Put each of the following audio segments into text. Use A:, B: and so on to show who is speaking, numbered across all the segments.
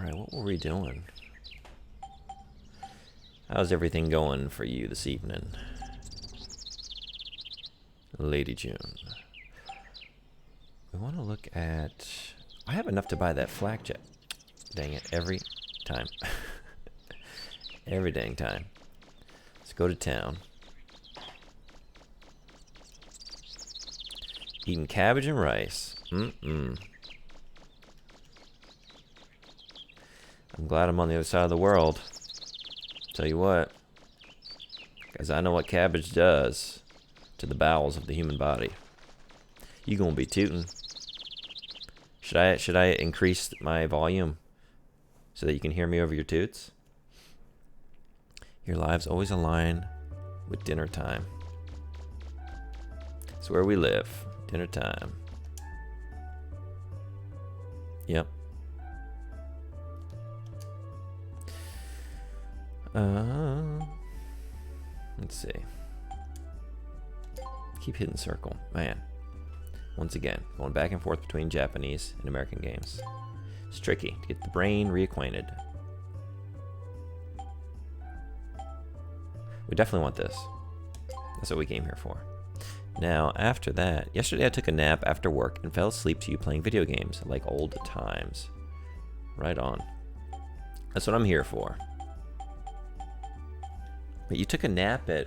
A: Alright, what were we doing? How's everything going for you this evening? Lady June. We want to look at... I have enough to buy that flak jet. Dang it, every time. Every dang time. Let's go to town. Eating cabbage and rice. I'm glad I'm on the other side of the world. Tell you what. Because I know what cabbage does to the bowels of the human body. You gonna be tootin'. Should I increase my volume so that you can hear me over your toots? Your lives always align with dinner time. It's where we live. Dinner time. Yep. Let's see. Keep hitting circle. Man. Once again, going back and forth between Japanese and American games. It's tricky to get the brain reacquainted. We definitely want this. That's what we came here for. Now, after that, yesterday I took a nap after work and fell asleep to you playing video games like old times. Right on. That's what I'm here for. But you took a nap at,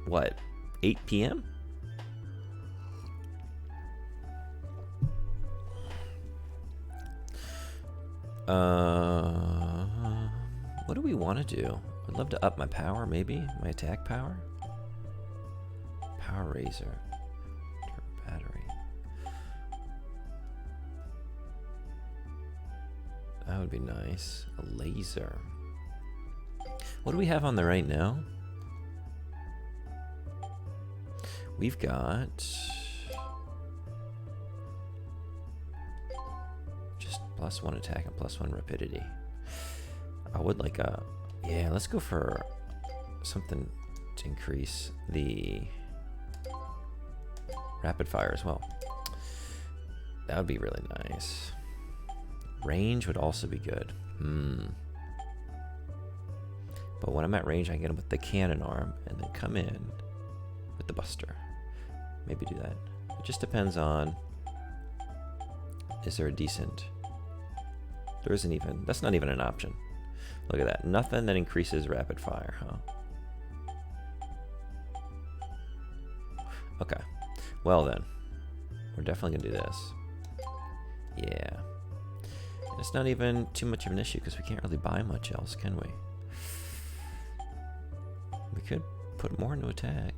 A: what, 8 p.m.? What do we want to do? I'd love to up my power, maybe? My attack power? Power Razor. Turbo battery. That would be nice. A laser. What do we have on there right now? We've got... just +1 attack and +1 rapidity. I would like a... yeah, let's go for something to increase the rapid fire as well. That would be really nice. Range would also be good. But when I'm at range, I can get him with the cannon arm and then come in with the buster. Maybe do that. It just depends on... is there a decent... there isn't even... that's not even an option. Look at that. Nothing that increases rapid fire, huh? Okay. Well then. We're definitely going to do this. Yeah. And it's not even too much of an issue because we can't really buy much else, can we? We could put more into attack.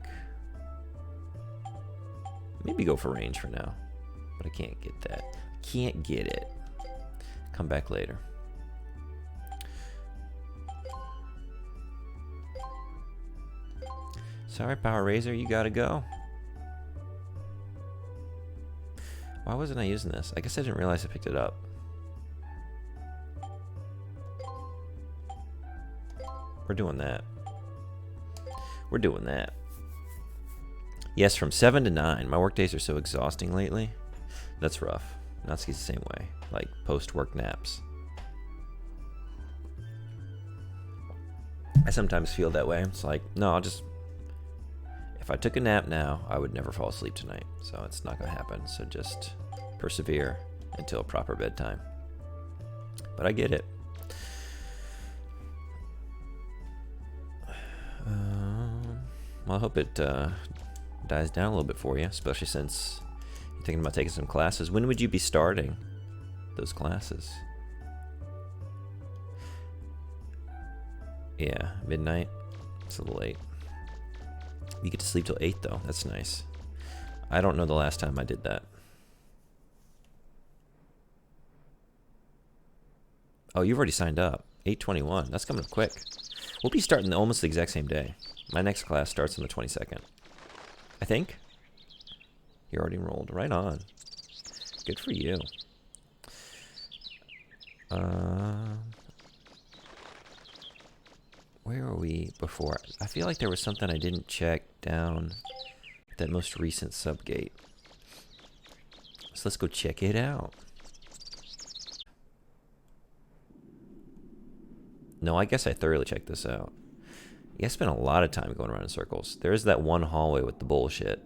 A: Maybe go for range for now. But I can't get that. Can't get it. Come back later. Sorry, Power Razor, you gotta go. Why wasn't I using this? I guess I didn't realize I picked it up. We're doing that. We're doing that. Yes, from 7 to 9. My work days are so exhausting lately. That's rough. Natsuki's the same way. Like, post-work naps. I sometimes feel that way. It's like, no, I'll just... if I took a nap now, I would never fall asleep tonight. So it's not going to happen. So just persevere until proper bedtime. But I get it. Well, I hope it dies down a little bit for you, especially since you're thinking about taking some classes. When would you be starting those classes? Yeah, midnight. It's a little late. You get to sleep till 8, though. That's nice. I don't know the last time I did that. Oh, you've already signed up. 8/21. That's coming up quick. We'll be starting almost the exact same day. My next class starts on the 22nd. I think. You're already enrolled. Right on. Good for you. Where were we before? I feel like there was something I didn't check down at that most recent subgate. So let's go check it out. No, I guess I thoroughly checked this out. Yeah, I spent a lot of time going around in circles. There is that one hallway with the bullshit.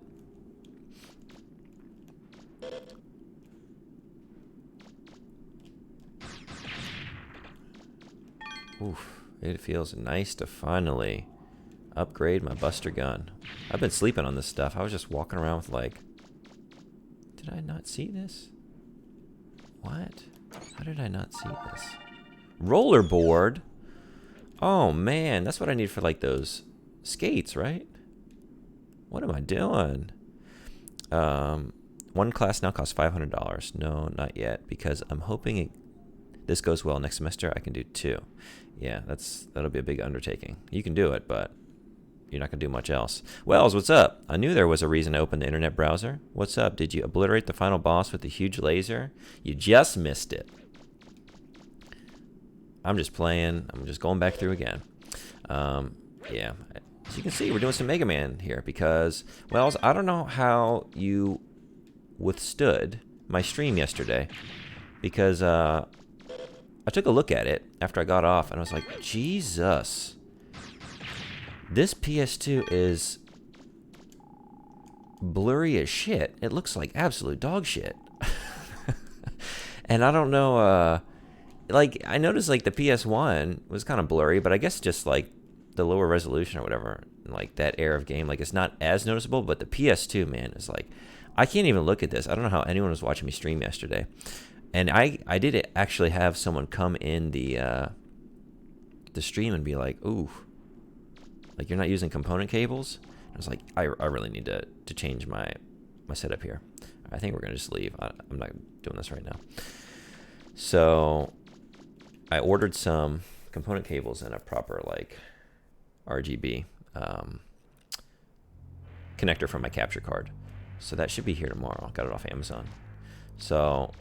A: Oof, it feels nice to finally upgrade my Buster gun. I've been sleeping on this stuff. I was just walking around with like... Did I not see this? What? How did I not see this? Rollerboard? Oh man, that's what I need for like those skates, right? What am I doing? One class now costs $500. No, not yet, because I'm hoping this goes well next semester. I can do 2. Yeah, that'll be a big undertaking. You can do it, but you're not gonna do much else. Wells, what's up? I knew there was a reason to open the internet browser. What's up? Did you obliterate the final boss with the huge laser? You just missed it. I'm just playing. I'm just going back through again. Yeah. As you can see, we're doing some Mega Man here because, Wells, I don't know how you withstood my stream yesterday because I took a look at it after I got off and I was like, Jesus. This PS2 is blurry as shit. It looks like absolute dog shit. And I don't know, like, I noticed, like, the PS1 was kind of blurry, but I guess just, like, the lower resolution or whatever, like, that era of game, like, it's not as noticeable, but the PS2, man, is like, I can't even look at this. I don't know how anyone was watching me stream yesterday. And I did actually have someone come in the stream and be like, ooh, like, you're not using component cables? I was like, I really need to change my setup here. I think we're going to just leave. I'm not doing this right now. So I ordered some component cables and a proper, like, RGB connector from my capture card. So that should be here tomorrow. Got it off Amazon. So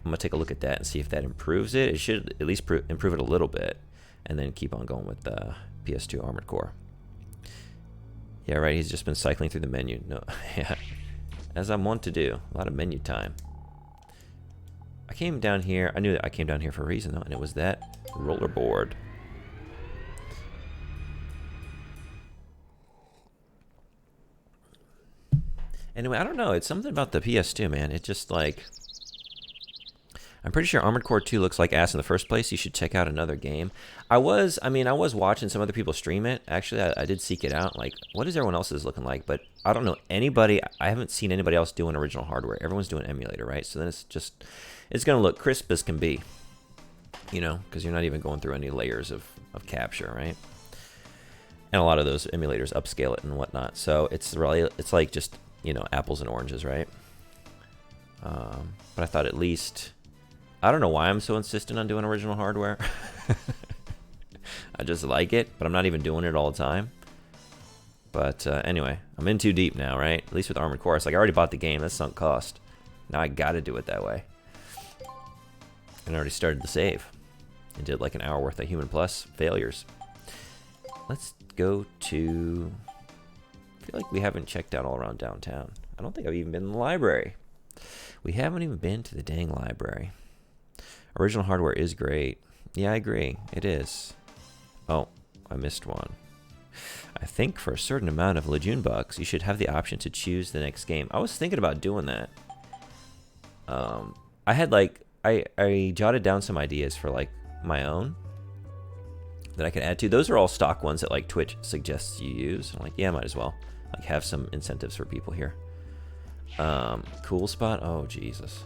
A: I'm going to take a look at that and see if that improves it. It should at least improve it a little bit. And then keep on going with the PS2 Armored Core. Yeah, right. He's just been cycling through the menu. No, yeah. As I'm wont to do. A lot of menu time. I came down here. I knew that I came down here for a reason, though. And it was that rollerboard. Anyway, I don't know. It's something about the PS2, man. It's just like... I'm pretty sure Armored Core 2 looks like ass in the first place. You should check out another game. I was watching some other people stream it. Actually, I did seek it out. Like, what is everyone else's looking like? But I don't know anybody. I haven't seen anybody else doing original hardware. Everyone's doing emulator, right? So then it's going to look crisp as can be. You know, because you're not even going through any layers of capture, right? And a lot of those emulators upscale it and whatnot. So it's like just, you know, apples and oranges, right? But I thought at least... I don't know why I'm so insistent on doing original hardware. I just like it, but I'm not even doing it all the time. But anyway, I'm in too deep now, right? At least with Armored Core. It's like I already bought the game. That's sunk cost. Now I got to do it that way. And I already started the save. And did like an hour worth of Human Plus failures. Let's go to... I feel like we haven't checked out all around downtown. I don't think I've even been in the library. We haven't even been to the dang library. Original hardware is great. Yeah, I agree. It is. Oh, I missed one. I think for a certain amount of Lejeune bucks, you should have the option to choose the next game. I was thinking about doing that. I had like... I jotted down some ideas for like my own that I could add to. Those are all stock ones that like Twitch suggests you use. I'm like, yeah, might as well. Like have some incentives for people here. Cool spot. Oh, Jesus.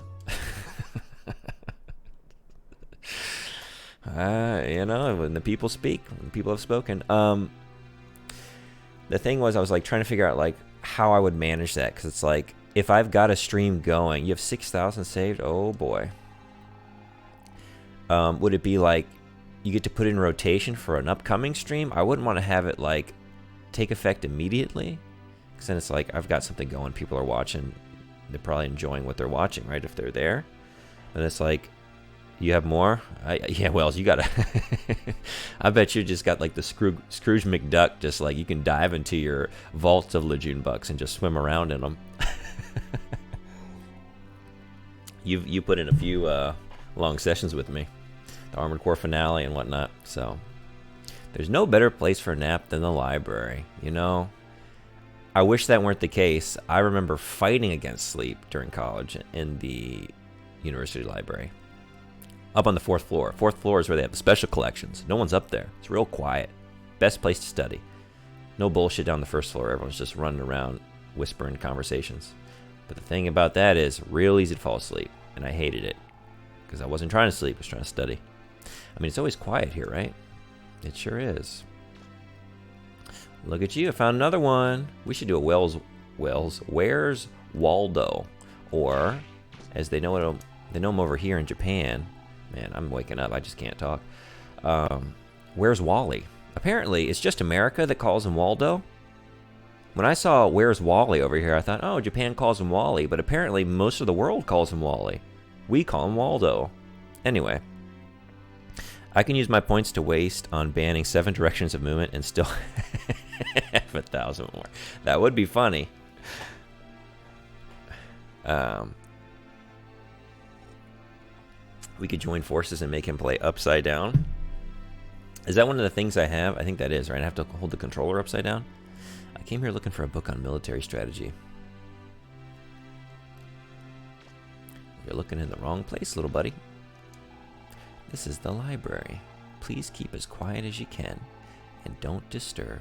A: You know, when the people speak, when people have spoken. The thing was, I was like trying to figure out like how I would manage that, because it's like if I've got a stream going, you have 6,000 saved. Oh boy. Would it be like you get to put in rotation for an upcoming stream? I wouldn't want to have it like take effect immediately, because then it's like I've got something going, people are watching, they're probably enjoying what they're watching, right? If they're there, and it's like, you have more? Yeah, Wells, you gotta... I bet you just got like the Scrooge McDuck, just like you can dive into your vaults of Lejeune bucks and just swim around in them. You put in a few long sessions with me, the Armored Core finale and whatnot, so There's no better place for a nap than the library, you know? I wish that weren't the case. I remember fighting against sleep during college in the university library. Up on the fourth floor. Fourth floor is where they have the special collections. No one's up there. It's real quiet. Best place to study. No bullshit down the first floor. Everyone's just running around whispering conversations. But the thing about that is real easy to fall asleep. And I hated it. Because I wasn't trying to sleep. I was trying to study. I mean, it's always quiet here, right? It sure is. Look at you. I found another one. We should do a Where's Waldo? Or, as they know him over here in Japan. Man, I'm waking up. I just can't talk. Where's Wally? Apparently, it's just America that calls him Waldo. When I saw Where's Wally over here, I thought, oh, Japan calls him Wally. But apparently, most of the world calls him Wally. We call him Waldo. Anyway. I can use my points to waste on banning 7 directions of movement and still have 1,000 more. That would be funny. We could join forces and make him play upside down. Is that one of the things I have? I think that is, right? I have to hold the controller upside down. I came here looking for a book on military strategy. You're looking in the wrong place, little buddy. This is the library. Please keep as quiet as you can and don't disturb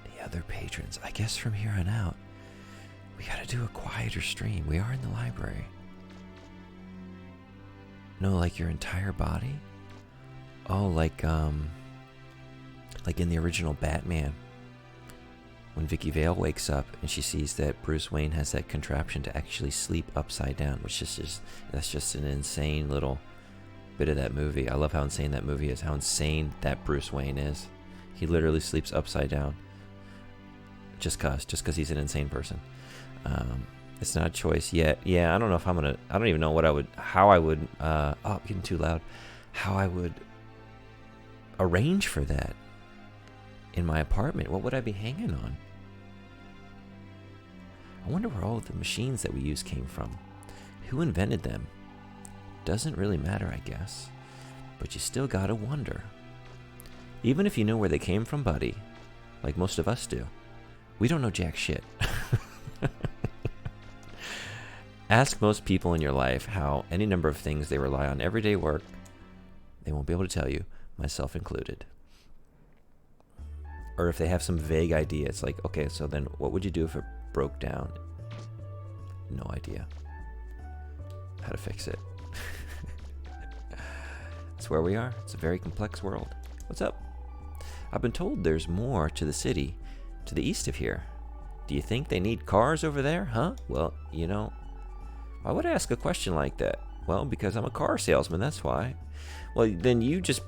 A: the other patrons. I guess from here on out, we gotta do a quieter stream. We are in the library. No, like your entire body? Oh, like in the original Batman. When Vicky Vale wakes up and she sees that Bruce Wayne has that contraption to actually sleep upside down, which that's just an insane little bit of that movie. I love how insane that movie is, how insane that Bruce Wayne is. He literally sleeps upside down just cause he's an insane person. It's not a choice yet. Yeah, I don't know if I don't even know how I would getting too loud, how I would arrange for that in my apartment. What would I be hanging on? I wonder where all of the machines that we use came from. Who invented them? Doesn't really matter, I guess. But you still gotta wonder. Even if you know where they came from, buddy, like most of us do, we don't know jack shit. Ask most people in your life how any number of things they rely on everyday work. They won't be able to tell you, myself included. Or if they have some vague idea, it's like, okay, so then what would you do if it broke down? No idea how to fix it. That's where we are. It's a very complex world. What's up? I've been told there's more to the city to the east of here. Do you think they need cars over there, huh? Well, you know, why would I ask a question like that? Well, because I'm a car salesman, that's why. Well, then you just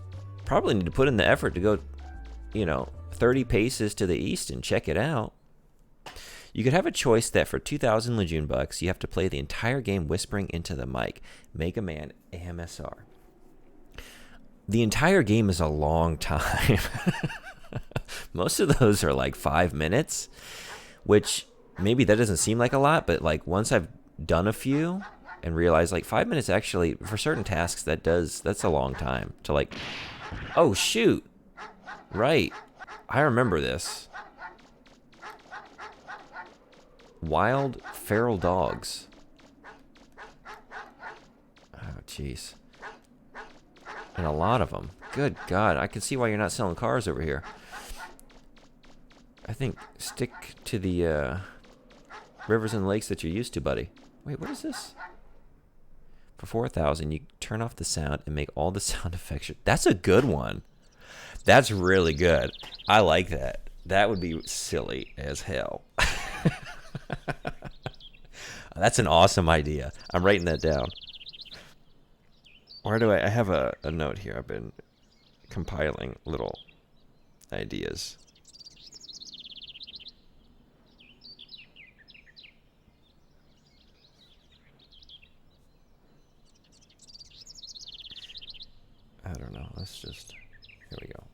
A: probably need to put in the effort to go, 30 paces to the east and check it out. You could have a choice that for 2,000 Legion bucks, you have to play the entire game whispering into the mic. Mega Man AMSR. The entire game is a long time. Most of those are like 5 minutes, which maybe that doesn't seem like a lot, but like once I've done a few and realized like 5 minutes actually for certain tasks that's a long time to like, oh shoot, right, I remember this. Wild feral dogs. Oh jeez. And a lot of them. Good God, I can see why you're not selling cars over here. I think stick to the rivers and lakes that you're used to, buddy. Wait, what is this? For 4,000, you turn off the sound and make all the sound effects. That's a good one. That's really good. I like that. That would be silly as hell. That's an awesome idea. I'm writing that down. Where do I have a note here. I've been compiling little ideas. I don't know. Let's just... Here we go.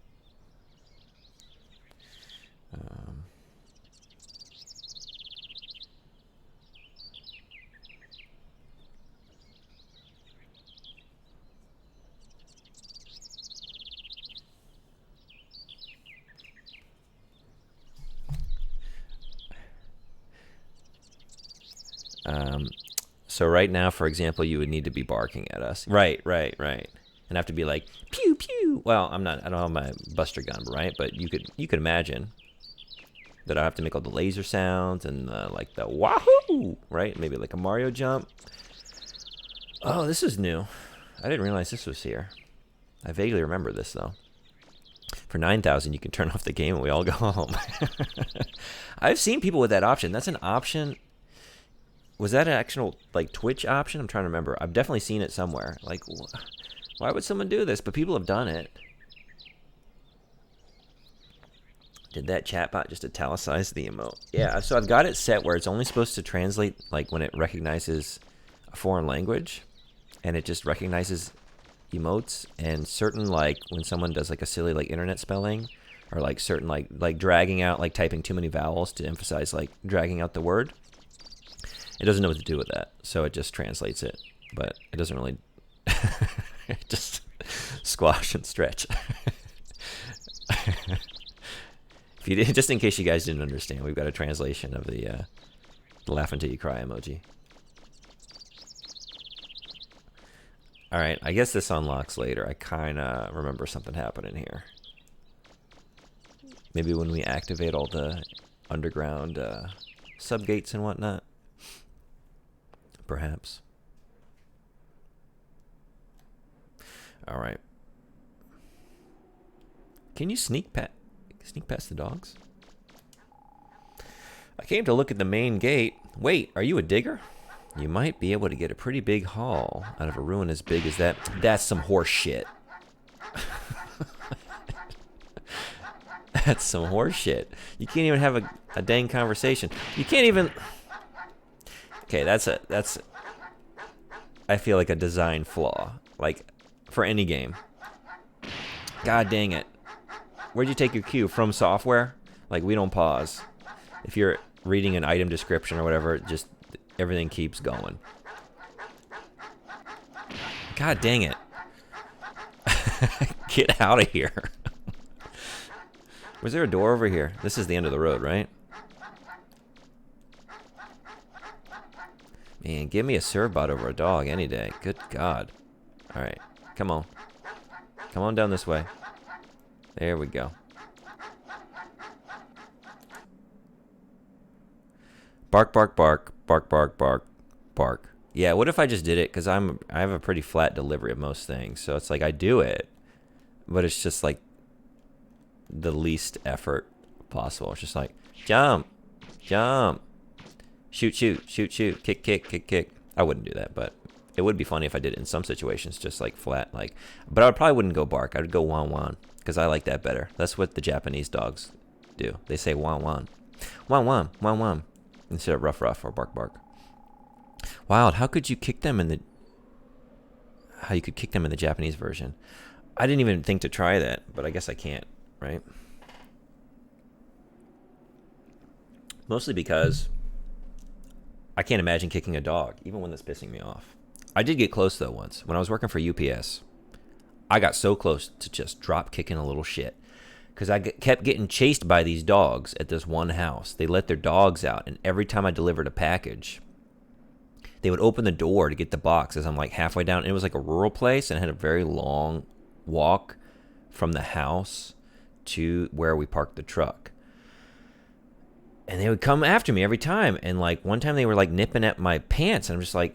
A: So right now, for example, you would need to be barking at us. Right. And have to be like, pew, pew. Well, I don't have my Buster gun, right? But you could imagine that I have to make all the laser sounds and like the wahoo, right? Maybe like a Mario jump. Oh, this is new. I didn't realize this was here. I vaguely remember this, though. For 9,000, you can turn off the game and we all go home. I've seen people with that option. That's an option. Was that an actual, like, Twitch option? I'm trying to remember. I've definitely seen it somewhere. Like, why would someone do this? But people have done it. Did that chatbot just italicize the emote? Yeah, so I've got it set where it's only supposed to translate, like, when it recognizes a foreign language. And it just recognizes emotes, and certain, like, when someone does like a silly like internet spelling, or like certain like dragging out, like typing too many vowels to emphasize like dragging out the word, it doesn't know what to do with that, so it just translates it, but it doesn't really just squash and stretch. If you did, just in case you guys didn't understand, we've got a translation of the laugh until you cry emoji. Alright, I guess this unlocks later. I kind of remember something happening here. Maybe when we activate all the underground subgates and whatnot. Perhaps. Alright. Can you sneak past the dogs? I came to look at the main gate. Wait, are you a digger? You might be able to get a pretty big haul out of a ruin as big as that. That's some horse shit. That's some horse shit. You can't even have a dang conversation. You can't even... Okay, that's I feel like a design flaw. Like, for any game. God dang it. Where'd you take your cue? From software? Like, we don't pause. If you're reading an item description or whatever, just... everything keeps going. God dang it. Get out of here. Was there a door over here? This is the end of the road, right? Man, give me a servbot over a dog any day. Good God. Alright, come on. Come on down this way. There we go. Bark, bark, bark. Bark, bark, bark, bark. Yeah, what if I just did it? Because I have a pretty flat delivery of most things. So it's like I do it, but it's just like the least effort possible. It's just like, jump, jump, shoot, shoot, shoot, shoot, kick, kick, kick, kick. I wouldn't do that, but it would be funny if I did it in some situations, just like flat. Like, but I probably wouldn't go bark. I would go wan wan, because I like that better. That's what the Japanese dogs do. They say wan wan. Wan wan, wan wan. Instead of rough rough or bark bark. Wild, how could you kick them in the... How you could kick them in the Japanese version. I didn't even think to try that, but I guess I can't, right? Mostly because I can't imagine kicking a dog, even when it's pissing me off. I did get close, though, once. When I was working for UPS, I got so close to just drop kicking a little shit. Because I kept getting chased by these dogs at this one house. They let their dogs out, and every time I delivered a package, they would open the door to get the box as I'm like halfway down. And it was like a rural place, and it had a very long walk from the house to where we parked the truck. And they would come after me every time. And like one time they were like nipping at my pants, and I'm just like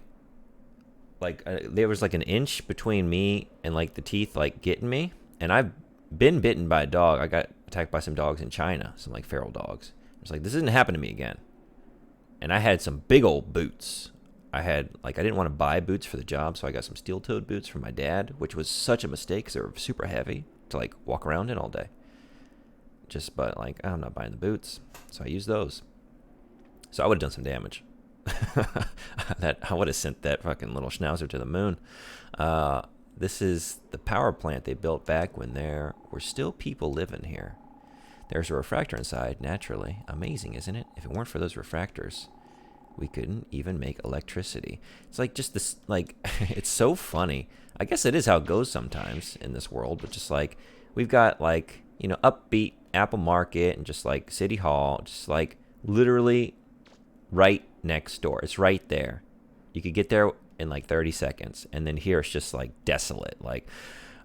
A: there was like an inch between me and like the teeth like getting me. And I've been bitten by a dog. I got attacked by some dogs in China, some like feral dogs. I was like, this isn't happening to me again. And I had some big old boots. I didn't want to buy boots for the job, so I got some steel-toed boots from my dad, which was such a mistake because they were super heavy to like walk around in all day. But like, I'm not buying the boots, so I used those. So I would have done some damage. I would have sent that fucking little schnauzer to the moon. This is the power plant they built back when there were still people living here. There's a refractor inside, naturally. Amazing, isn't it? If it weren't for those refractors, we couldn't even make electricity. It's like just this, like, it's so funny. I guess it is how it goes sometimes in this world, but just like, we've got like, you know, upbeat Apple Market and just like City Hall, just like literally right next door. It's right there. You could get there in like 30 seconds. And then here it's just like desolate. Like,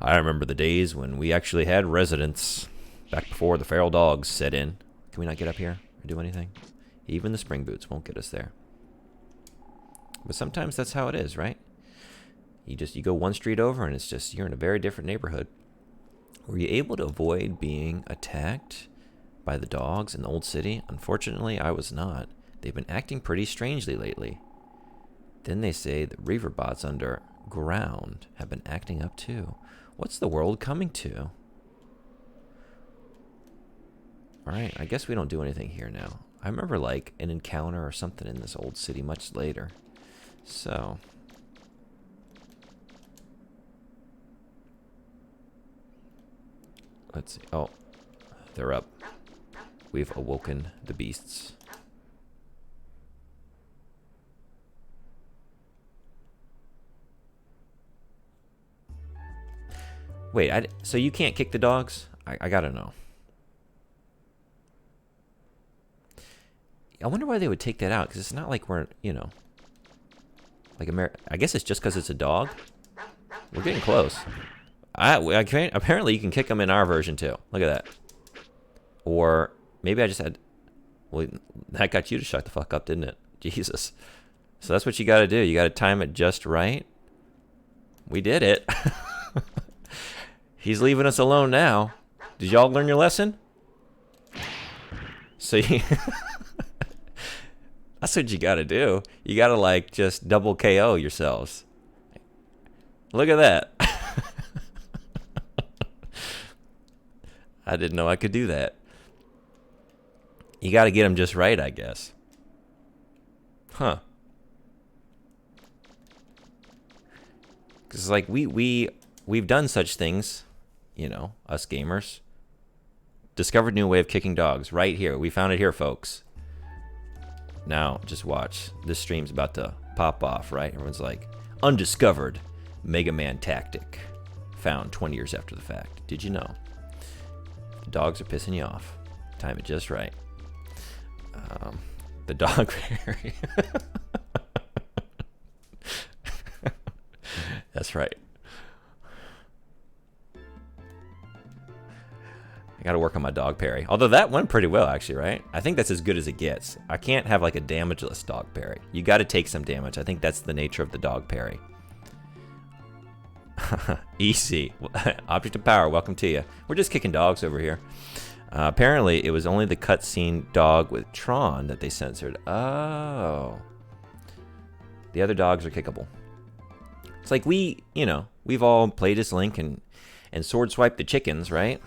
A: I remember the days when we actually had residents back before the feral dogs set in. Can we not get up here or do anything? Even the spring boots won't get us there. But sometimes that's how it is, right? You go one street over and it's just, you're in a very different neighborhood. Were you able to avoid being attacked by the dogs in the old city? Unfortunately, I was not. They've been acting pretty strangely lately. Then they say the reaver bots underground have been acting up too. What's the world coming to? Alright, I guess we don't do anything here now. I remember like an encounter or something in this old city much later. So, let's see. Oh, they're up. We've awoken the beasts. Wait, so you can't kick the dogs? I gotta know. I wonder why they would take that out, because it's not like we're, you know, like I guess it's just because it's a dog. We're getting close. I can't, apparently you can kick them in our version too. Look at that. Or maybe I just had, well, that got you to shut the fuck up, didn't it? Jesus. So that's what you got to do. You got to time it just right. We did it. He's leaving us alone now. Did y'all learn your lesson? So that's what you got to do. You got to like just double KO yourselves. Look at that. I didn't know I could do that. You got to get them just right, I guess. Huh. Because like we've done such things, you know, us gamers. Discovered new way of kicking dogs right here. We found it here, folks. Now, just watch. This stream's about to pop off, right? Everyone's like, undiscovered Mega Man tactic. Found 20 years after the fact. Did you know? The dogs are pissing you off. Time it just right. The dog parry. That's right. I gotta work on my dog parry. Although that went pretty well, actually, right? I think that's as good as it gets. I can't have like a damageless dog parry. You gotta take some damage. I think that's the nature of the dog parry. EC. Object of power, welcome to you. We're just kicking dogs over here. Apparently, it was only the cutscene dog with Tron that they censored. Oh. The other dogs are kickable. It's like we've all played as Link and sword swipe the chickens, right?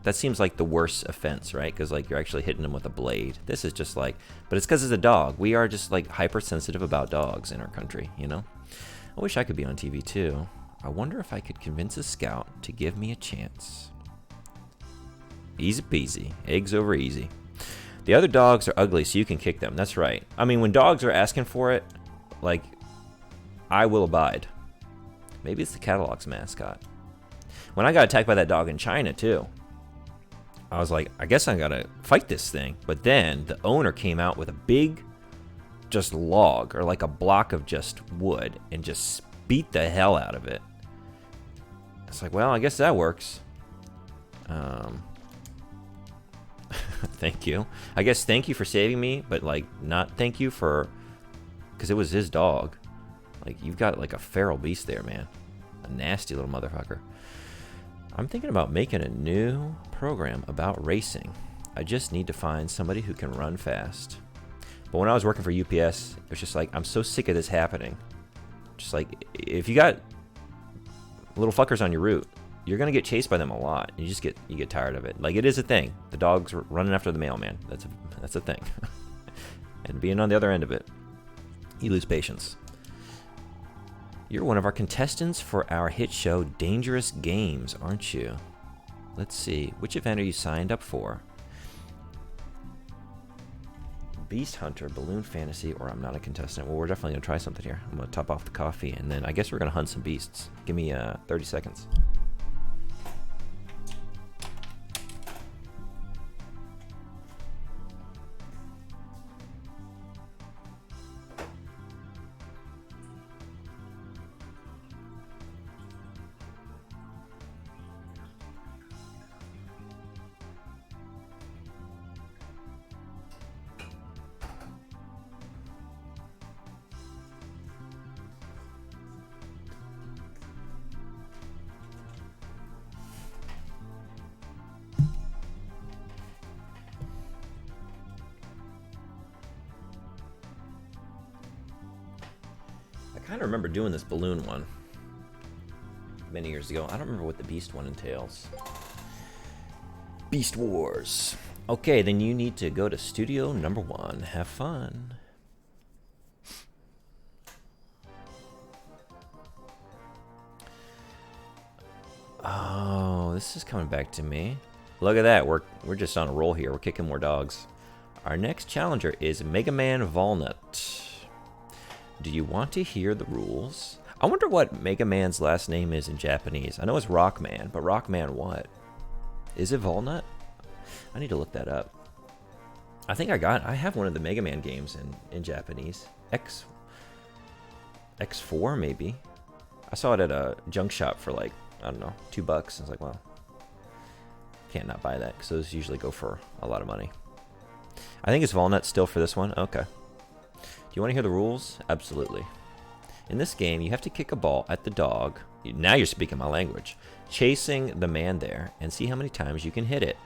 A: That seems like the worst offense, right? Because like you're actually hitting them with a blade. This is just like, but it's because it's a dog. We are just like hypersensitive about dogs in our country, you know? I wish I could be on TV too. I wonder if I could convince a scout to give me a chance. Easy peasy. Eggs over easy. The other dogs are ugly, so you can kick them. That's right. I mean, when dogs are asking for it, like, I will abide. Maybe it's the catalog's mascot. When I got attacked by that dog in China, too, I was like, I guess I gotta fight this thing. But then the owner came out with a big, just log, or like a block of just wood, and just beat the hell out of it. It's like, well, I guess that works. Thank you. I guess thank you for saving me, but like not thank you for, because it was his dog. Like you've got like a feral beast there, man. A nasty little motherfucker. I'm thinking about making a new program about racing. I just need to find somebody who can run fast. But when I was working for UPS, it was just like, I'm so sick of this happening. Just like, if you got little fuckers on your route, you're gonna get chased by them a lot. You get tired of it. Like it is a thing. The dog's running after the mailman. That's a thing. And being on the other end of it, you lose patience. You're one of our contestants for our hit show Dangerous Games, aren't you? Let's see. Which event are you signed up for? Beast Hunter, Balloon Fantasy, or I'm not a contestant. Well, we're definitely going to try something here. I'm going to top off the coffee, and then I guess we're going to hunt some beasts. Give me 30 seconds. kind of remember doing this balloon one many years ago. I don't remember what the Beast one entails. Beast Wars. Okay, then you need to go to studio number 1. Have fun. Oh, this is coming back to me. Look at that. We're just on a roll here. We're kicking more dogs. Our next challenger is Mega Man Volnut. Do you want to hear the rules? I wonder what Mega Man's last name is in Japanese. I know it's Rockman, but Rockman what? Is it Volnut? I need to look that up. I think I have one of the Mega Man games in Japanese. X4 maybe. I saw it at a junk shop for like, I don't know, $2. I was like, well, can't not buy that because those usually go for a lot of money. I think it's Volnut still for this one. Okay. Do you want to hear the rules? Absolutely. In this game, you have to kick a ball at the dog. Now you're speaking my language. Chasing the man there and see how many times you can hit it.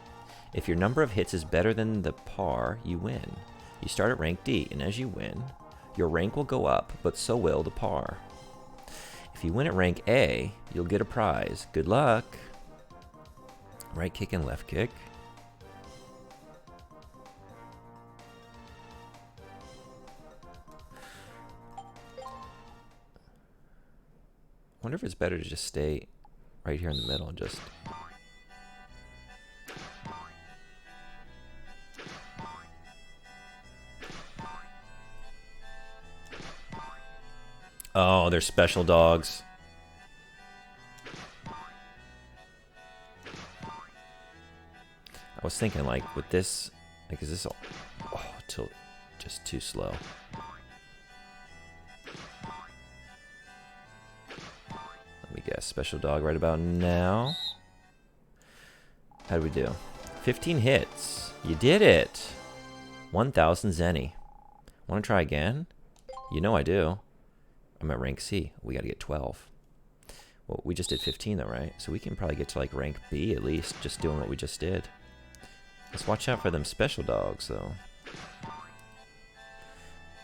A: If your number of hits is better than the par, you win. You start at rank D, and as you win, your rank will go up, but so will the par. If you win at rank A, you'll get a prize. Good luck. Right kick and left kick. Wonder if it's better to just stay right here in the middle and just... Oh, they're special dogs. I was thinking, like, with this, like, is this all... Oh, just too slow. Let me guess. Special dog right about now. How do we do? 15 hits. You did it. 1,000 zenny. Want to try again? You know I do. I'm at rank C. We got to get 12. Well, we just did 15 though, right? So we can probably get to like rank B at least, just doing what we just did. Let's watch out for them special dogs though.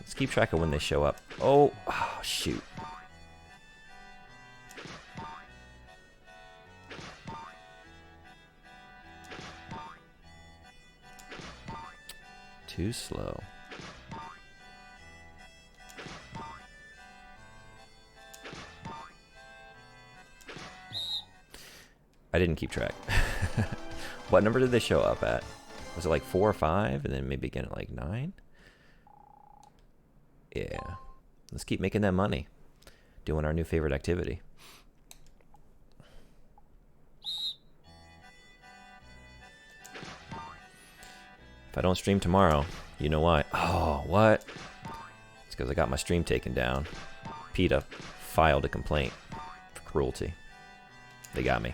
A: Let's keep track of when they show up. Oh shoot. Too slow. I didn't keep track. What number did they show up at? Was it like 4 or 5 and then maybe again at like 9? Yeah. Let's keep making that money. Doing our new favorite activity. If I don't stream tomorrow, you know why. Oh, what? It's because I got my stream taken down. PETA filed a complaint for cruelty. They got me.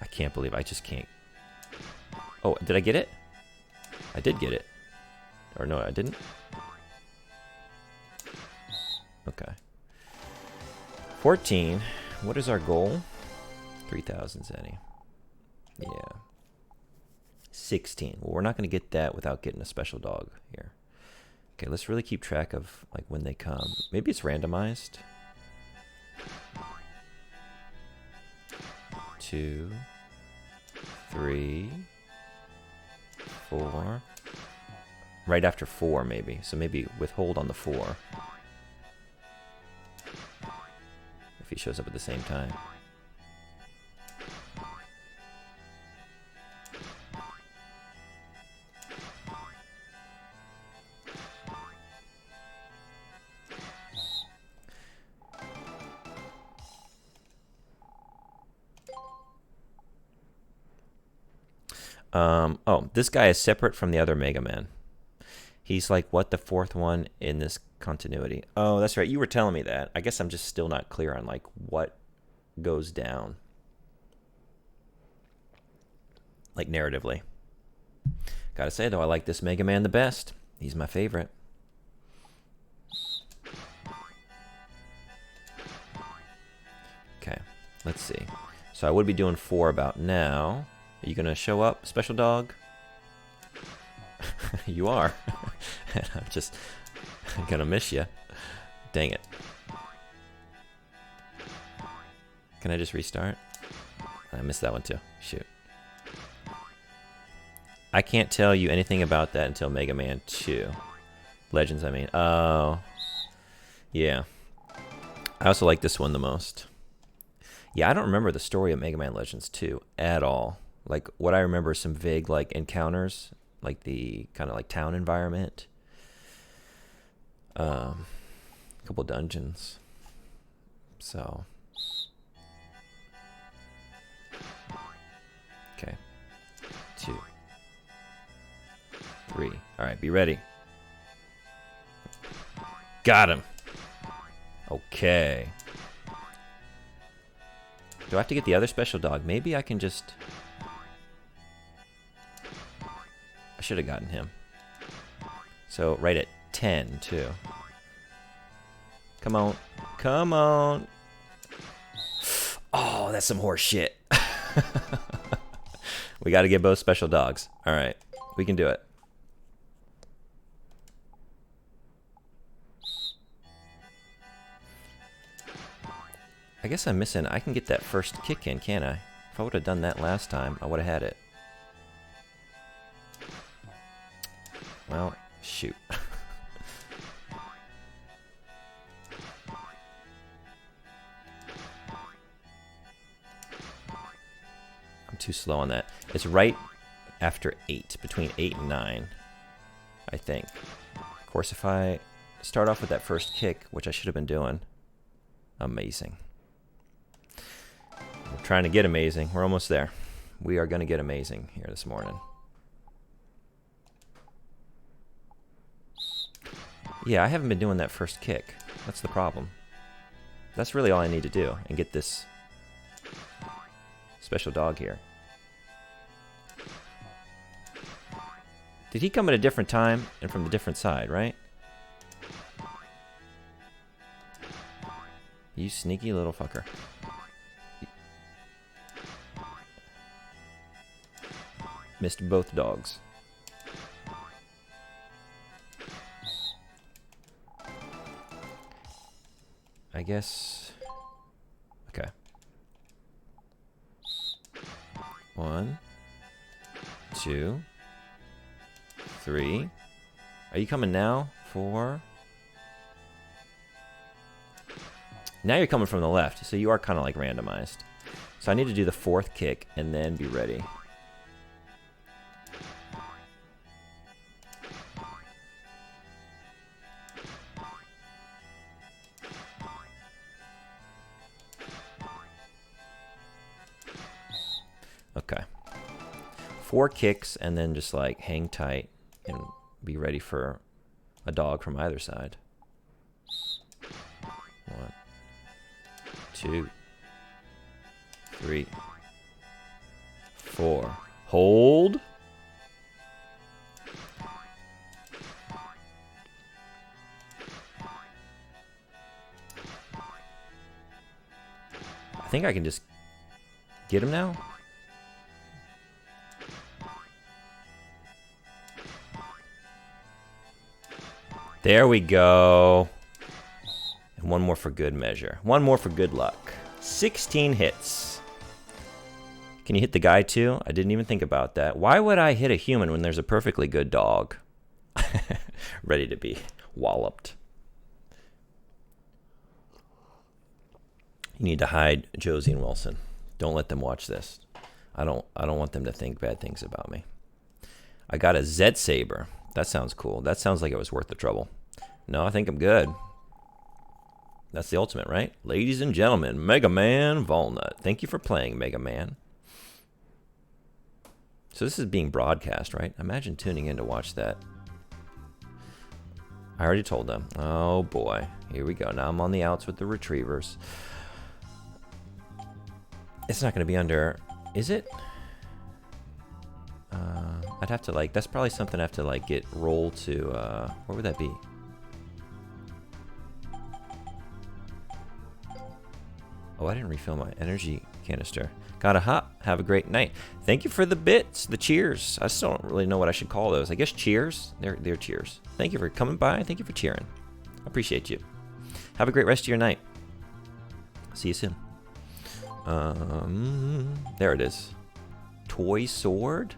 A: I can't believe I just can't. Oh, did I get it? I did get it. Or no, I didn't? Okay. 14. What is our goal? 3,000 zenny. Yeah. 16. Well, we're not going to get that without getting a special dog here. Okay, let's really keep track of like when they come. Maybe it's randomized. 2, 3, 4. Right after 4, maybe. So maybe withhold on the 4. If he shows up at the same time. Oh, this guy is separate from the other Mega Man. He's like, what, the 4th one in this continuity? Oh, that's right. You were telling me that. I guess I'm just still not clear on like what goes down. Like narratively. Gotta say though, I like this Mega Man the best. He's my favorite. Okay, let's see. So I would be doing 4 about now. Are you gonna show up, special dog? You are. And I'm just gonna miss you. Dang it. Can I just restart? I missed that one too. Shoot. I can't tell you anything about that until Mega Man 2. Legends, I mean. Oh. Yeah. I also like this one the most. Yeah, I don't remember the story of Mega Man Legends 2 at all. Like, what I remember is some vague, like, encounters. Like, the kind of, like, town environment. A couple dungeons. So. Okay. 2. 3. Alright, be ready. Got him. Okay. Do I have to get the other special dog? Maybe I can just... I should have gotten him. So, right at 10, too. Come on. Come on. Oh, that's some horse shit. We got to get both special dogs. All right. We can do it. I guess I'm missing... I can get that first kick in, can't I? If I would have done that last time, I would have had it. Well, shoot. I'm too slow on that. It's right after 8, between 8 and 9, I think. Of course, if I start off with that first kick, which I should have been doing, amazing. We're trying to get amazing. We're almost there. We are going to get amazing here this morning. Yeah, I haven't been doing that first kick. That's the problem. That's really all I need to do and get this special dog here. Did he come at a different time and from the different side, right? You sneaky little fucker. Missed both dogs. I guess... Okay. 1, 2, 3. Are you coming now? 4. Now you're coming from the left, so you are kind of like randomized. So I need to do the 4th kick and then be ready. Okay. 4 kicks and then just like hang tight and be ready for a dog from either side. 1, 2, 3, 4. Hold. I think I can just get him now. There we go. And one more for good measure. One more for good luck. 16 hits. Can you hit the guy too? I didn't even think about that. Why would I hit a human when there's a perfectly good dog? Ready to be walloped. You need to hide Josie and Wilson. Don't let them watch this. I don't want them to think bad things about me. I got a Zed Saber. That sounds cool. That sounds like it was worth the trouble. No, I think I'm good. That's the ultimate, right? Ladies and gentlemen, Mega Man Walnut. Thank you for playing, Mega Man. So this is being broadcast, right? Imagine tuning in to watch that. I already told them. Oh boy. Here we go. Now I'm on the outs with the retrievers. It's not going to be under... Is it? I'd have to like... That's probably something I have to like get roll to... where would that be? Oh, I didn't refill my energy canister. Gotta hop. Have a great night. Thank you for the bits, the cheers. I still don't really know what I should call those. I guess cheers. They're cheers. Thank you for coming by. Thank you for cheering. I appreciate you. Have a great rest of your night. See you soon. There it is. Toy sword?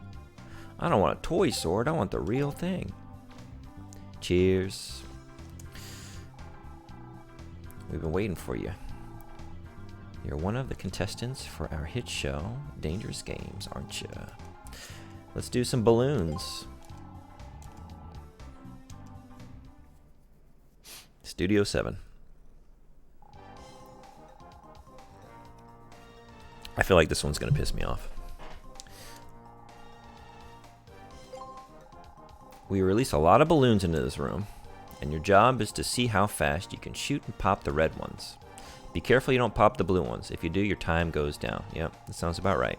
A: I don't want a toy sword. I want the real thing. Cheers. We've been waiting for you. You're one of the contestants for our hit show, Dangerous Games, aren't you? Let's do some balloons. Studio 7. I feel like this one's going to piss me off. We release a lot of balloons into this room, and your job is to see how fast you can shoot and pop the red ones. Be careful you don't pop the blue ones. If you do, your time goes down. Yep, that sounds about right.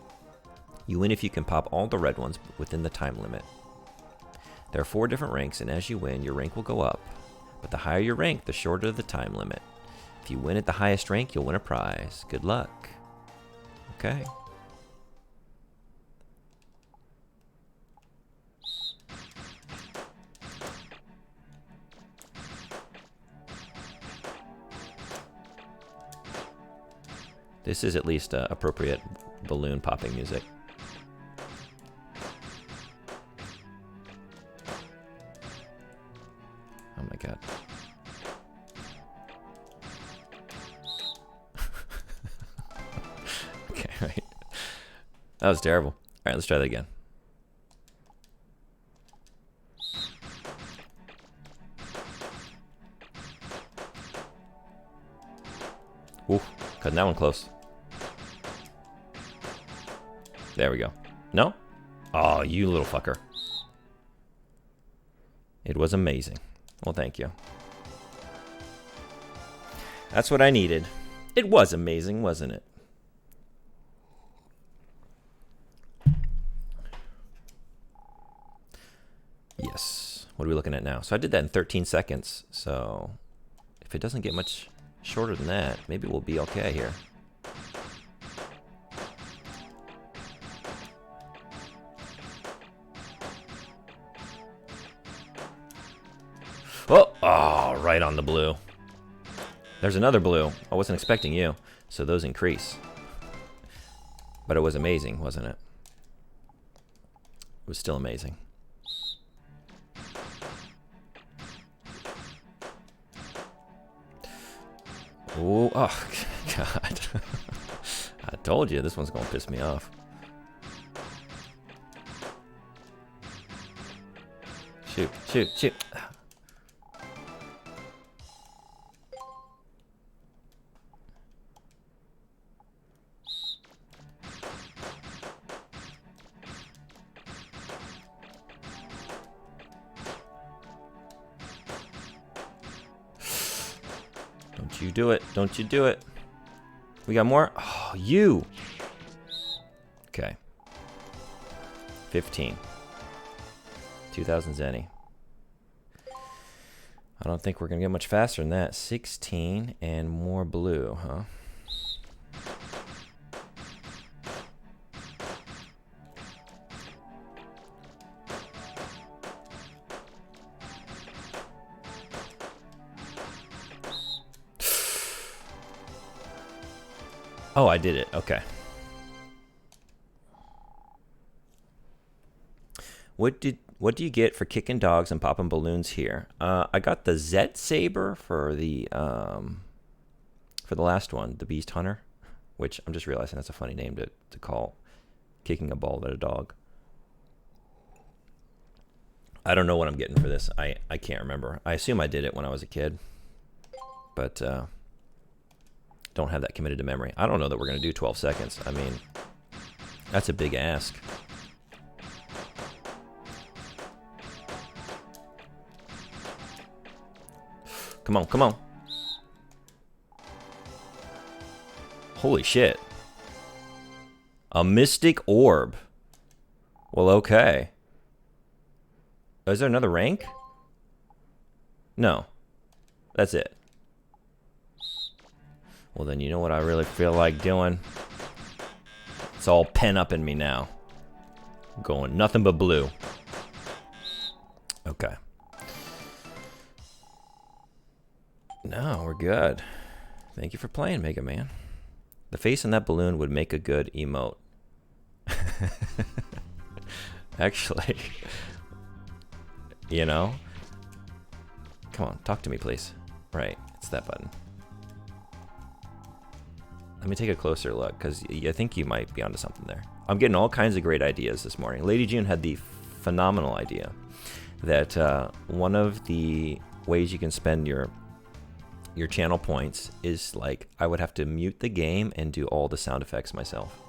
A: You win if you can pop all the red ones within the time limit. There are 4 different ranks, and as you win, your rank will go up. But the higher your rank, the shorter the time limit. If you win at the highest rank, you'll win a prize. Good luck. Okay. This is at least appropriate balloon popping music. Oh my god. Okay, right. That was terrible. Alright, let's try that again. Oof, cutting that one close. There we go. No? Oh, you little fucker. It was amazing. Well, thank you. That's what I needed. It was amazing, wasn't it? Yes. What are we looking at now? So I did that in 13 seconds. So if it doesn't get much shorter than that, maybe we'll be okay here. Oh, right on the blue. There's another blue. I wasn't expecting you. So those increase. But it was amazing, wasn't it? It was still amazing. Ooh, oh, God. I told you this one's going to piss me off. Shoot, shoot, shoot. Don't you do it. Don't you do it. We got more? Oh, you. Okay. 15. 2,000 zenny. I don't think we're going to get much faster than that. 16 and more blue, huh? Oh, I did it. Okay. What do you get for kicking dogs and popping balloons here? I got the Zet Saber for the last one, the Beast Hunter, which I'm just realizing that's a funny name to call kicking a ball at a dog. I don't know what I'm getting for this. I can't remember. I assume I did it when I was a kid, but don't have that committed to memory. I don't know that we're going to do 12 seconds. I mean, that's a big ask. Come on, come on. Holy shit. A mystic orb. Well, okay. Is there another rank? No. That's it. Well, then you know what I really feel like doing? It's all pent up in me now. Going nothing but blue. Okay. No, we're good. Thank you for playing, Mega Man. The face on that balloon would make a good emote. Actually, you know? Come on, talk to me, please. Right, it's that button. Let me take a closer look, because I think you might be onto something there. I'm getting all kinds of great ideas this morning. Lady June had the phenomenal idea that one of the ways you can spend your channel points is like I would have to mute the game and do all the sound effects myself.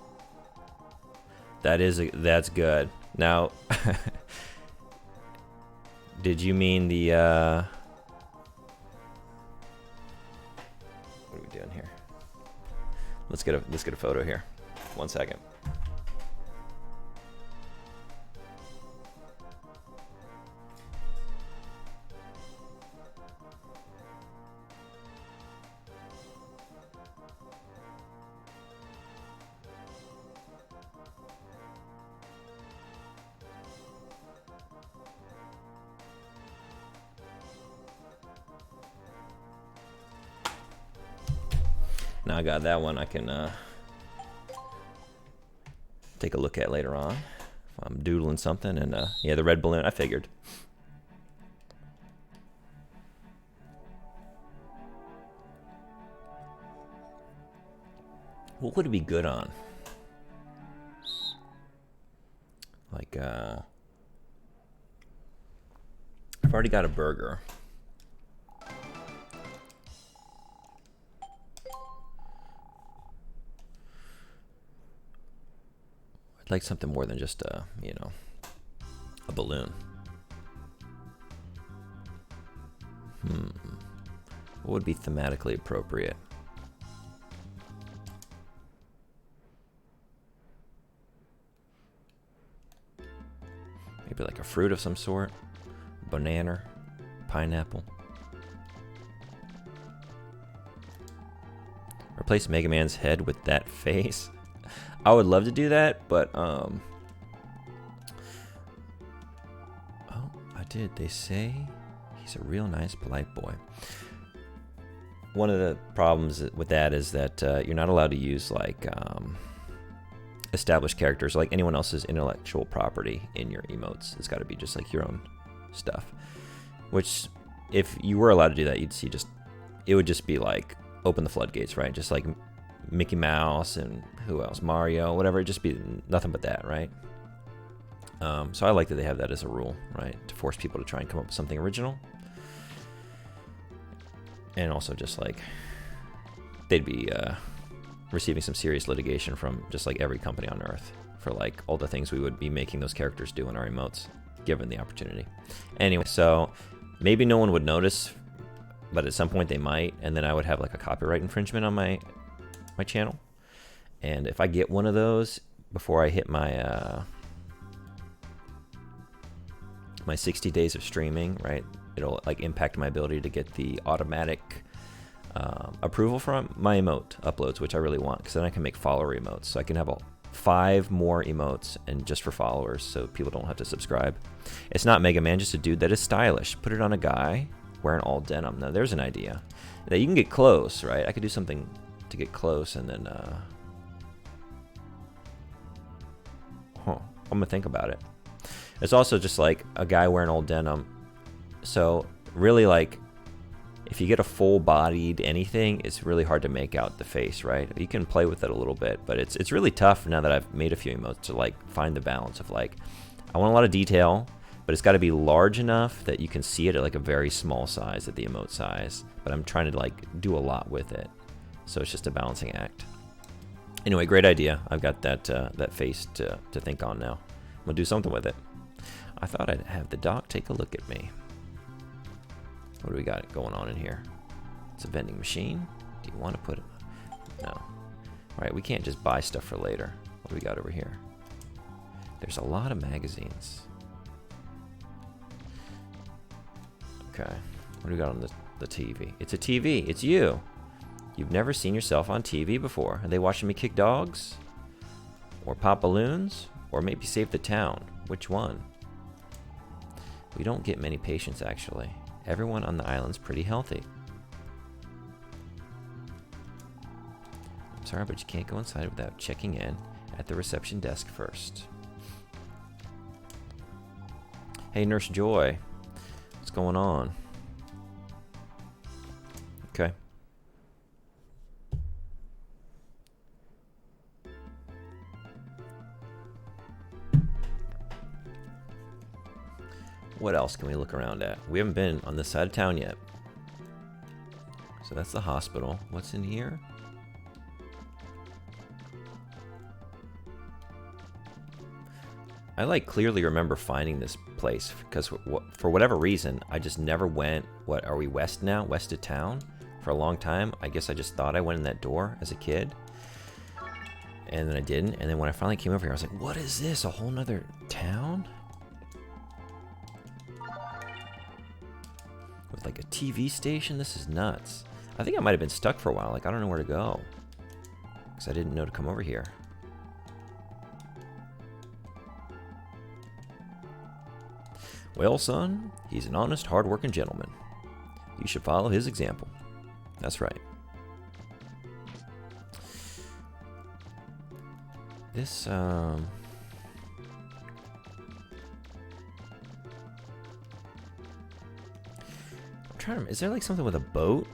A: That's good. Now, did you mean the what are we doing here? Let's get a photo here. 1 second. Now I got that one I can take a look at later on if I'm doodling something. And yeah, the red balloon, I figured. What would it be good on? Like, I've already got a burger. I'd like something more than just a, you know, a balloon. What would be thematically appropriate? Maybe like a fruit of some sort. Banana, pineapple. Replace Mega Man's head with that face. I would love to do that, but oh, I did. They say he's a real nice, polite boy. One of the problems with that is that you're not allowed to use like established characters, like anyone else's intellectual property in your emotes. It's got to be just like your own stuff. Which, if you were allowed to do that, you'd see it would just be like open the floodgates, right? Just like Mickey Mouse and who else, Mario, whatever. It'd just be nothing but that, right? So I like that they have that as a rule, right? To force people to try and come up with something original. And also just like they'd be receiving some serious litigation from just like every company on earth for like all the things we would be making those characters do in our emotes, given the opportunity. Anyway, so maybe no one would notice, but at some point they might, and then I would have like a copyright infringement on my channel. And if I get one of those before I hit my my 60 days of streaming, right, it'll like impact my ability to get the automatic approval from my emote uploads, which I really want, because then I can make follower emotes. So I can have 5 more emotes and just for followers, so people don't have to subscribe. It's not Mega Man, just a dude that is stylish. Put it on a guy wearing all denim. Now there's an idea that you can get close, right? I could do something to get close, and then I'm gonna think about it. It's also just like a guy wearing all denim. So really, like, if you get a full-bodied anything, it's really hard to make out the face, right? You can play with it a little bit, but it's really tough now that I've made a few emotes to like find the balance of like, I want a lot of detail, but it's got to be large enough that you can see it at like a very small size, at the emote size. But I'm trying to like do a lot with it, so it's just a balancing act. Anyway, great idea. I've got that face to think on now. I'm gonna do something with it. I thought I'd have the doc take a look at me. What do we got going on in here? It's a vending machine. Do you want to put it? No. All right, we can't just buy stuff for later. What do we got over here? There's a lot of magazines. Okay. What do we got on the TV? It's a TV. It's you. You've never seen yourself on TV before. Are they watching me kick dogs? Or pop balloons? Or maybe save the town? Which one? We don't get many patients, actually. Everyone on the island's pretty healthy. I'm sorry, but you can't go inside without checking in at the reception desk first. Hey, Nurse Joy. What's going on? Okay. What else can we look around at? We haven't been on this side of town yet. So that's the hospital. What's in here? I like clearly remember finding this place because for whatever reason, I just never went. What are we west now? West of town? For a long time, I guess I just thought I went in that door as a kid. And then I didn't. And then when I finally came over here, I was like, what is this? A whole nother town? With like a TV station? This is nuts. I think I might have been stuck for a while. Like, I don't know where to go. Because I didn't know to come over here. Well, son, he's an honest, hard-working gentleman. You should follow his example. That's right. This, I'm trying to... Is there like something with a boat?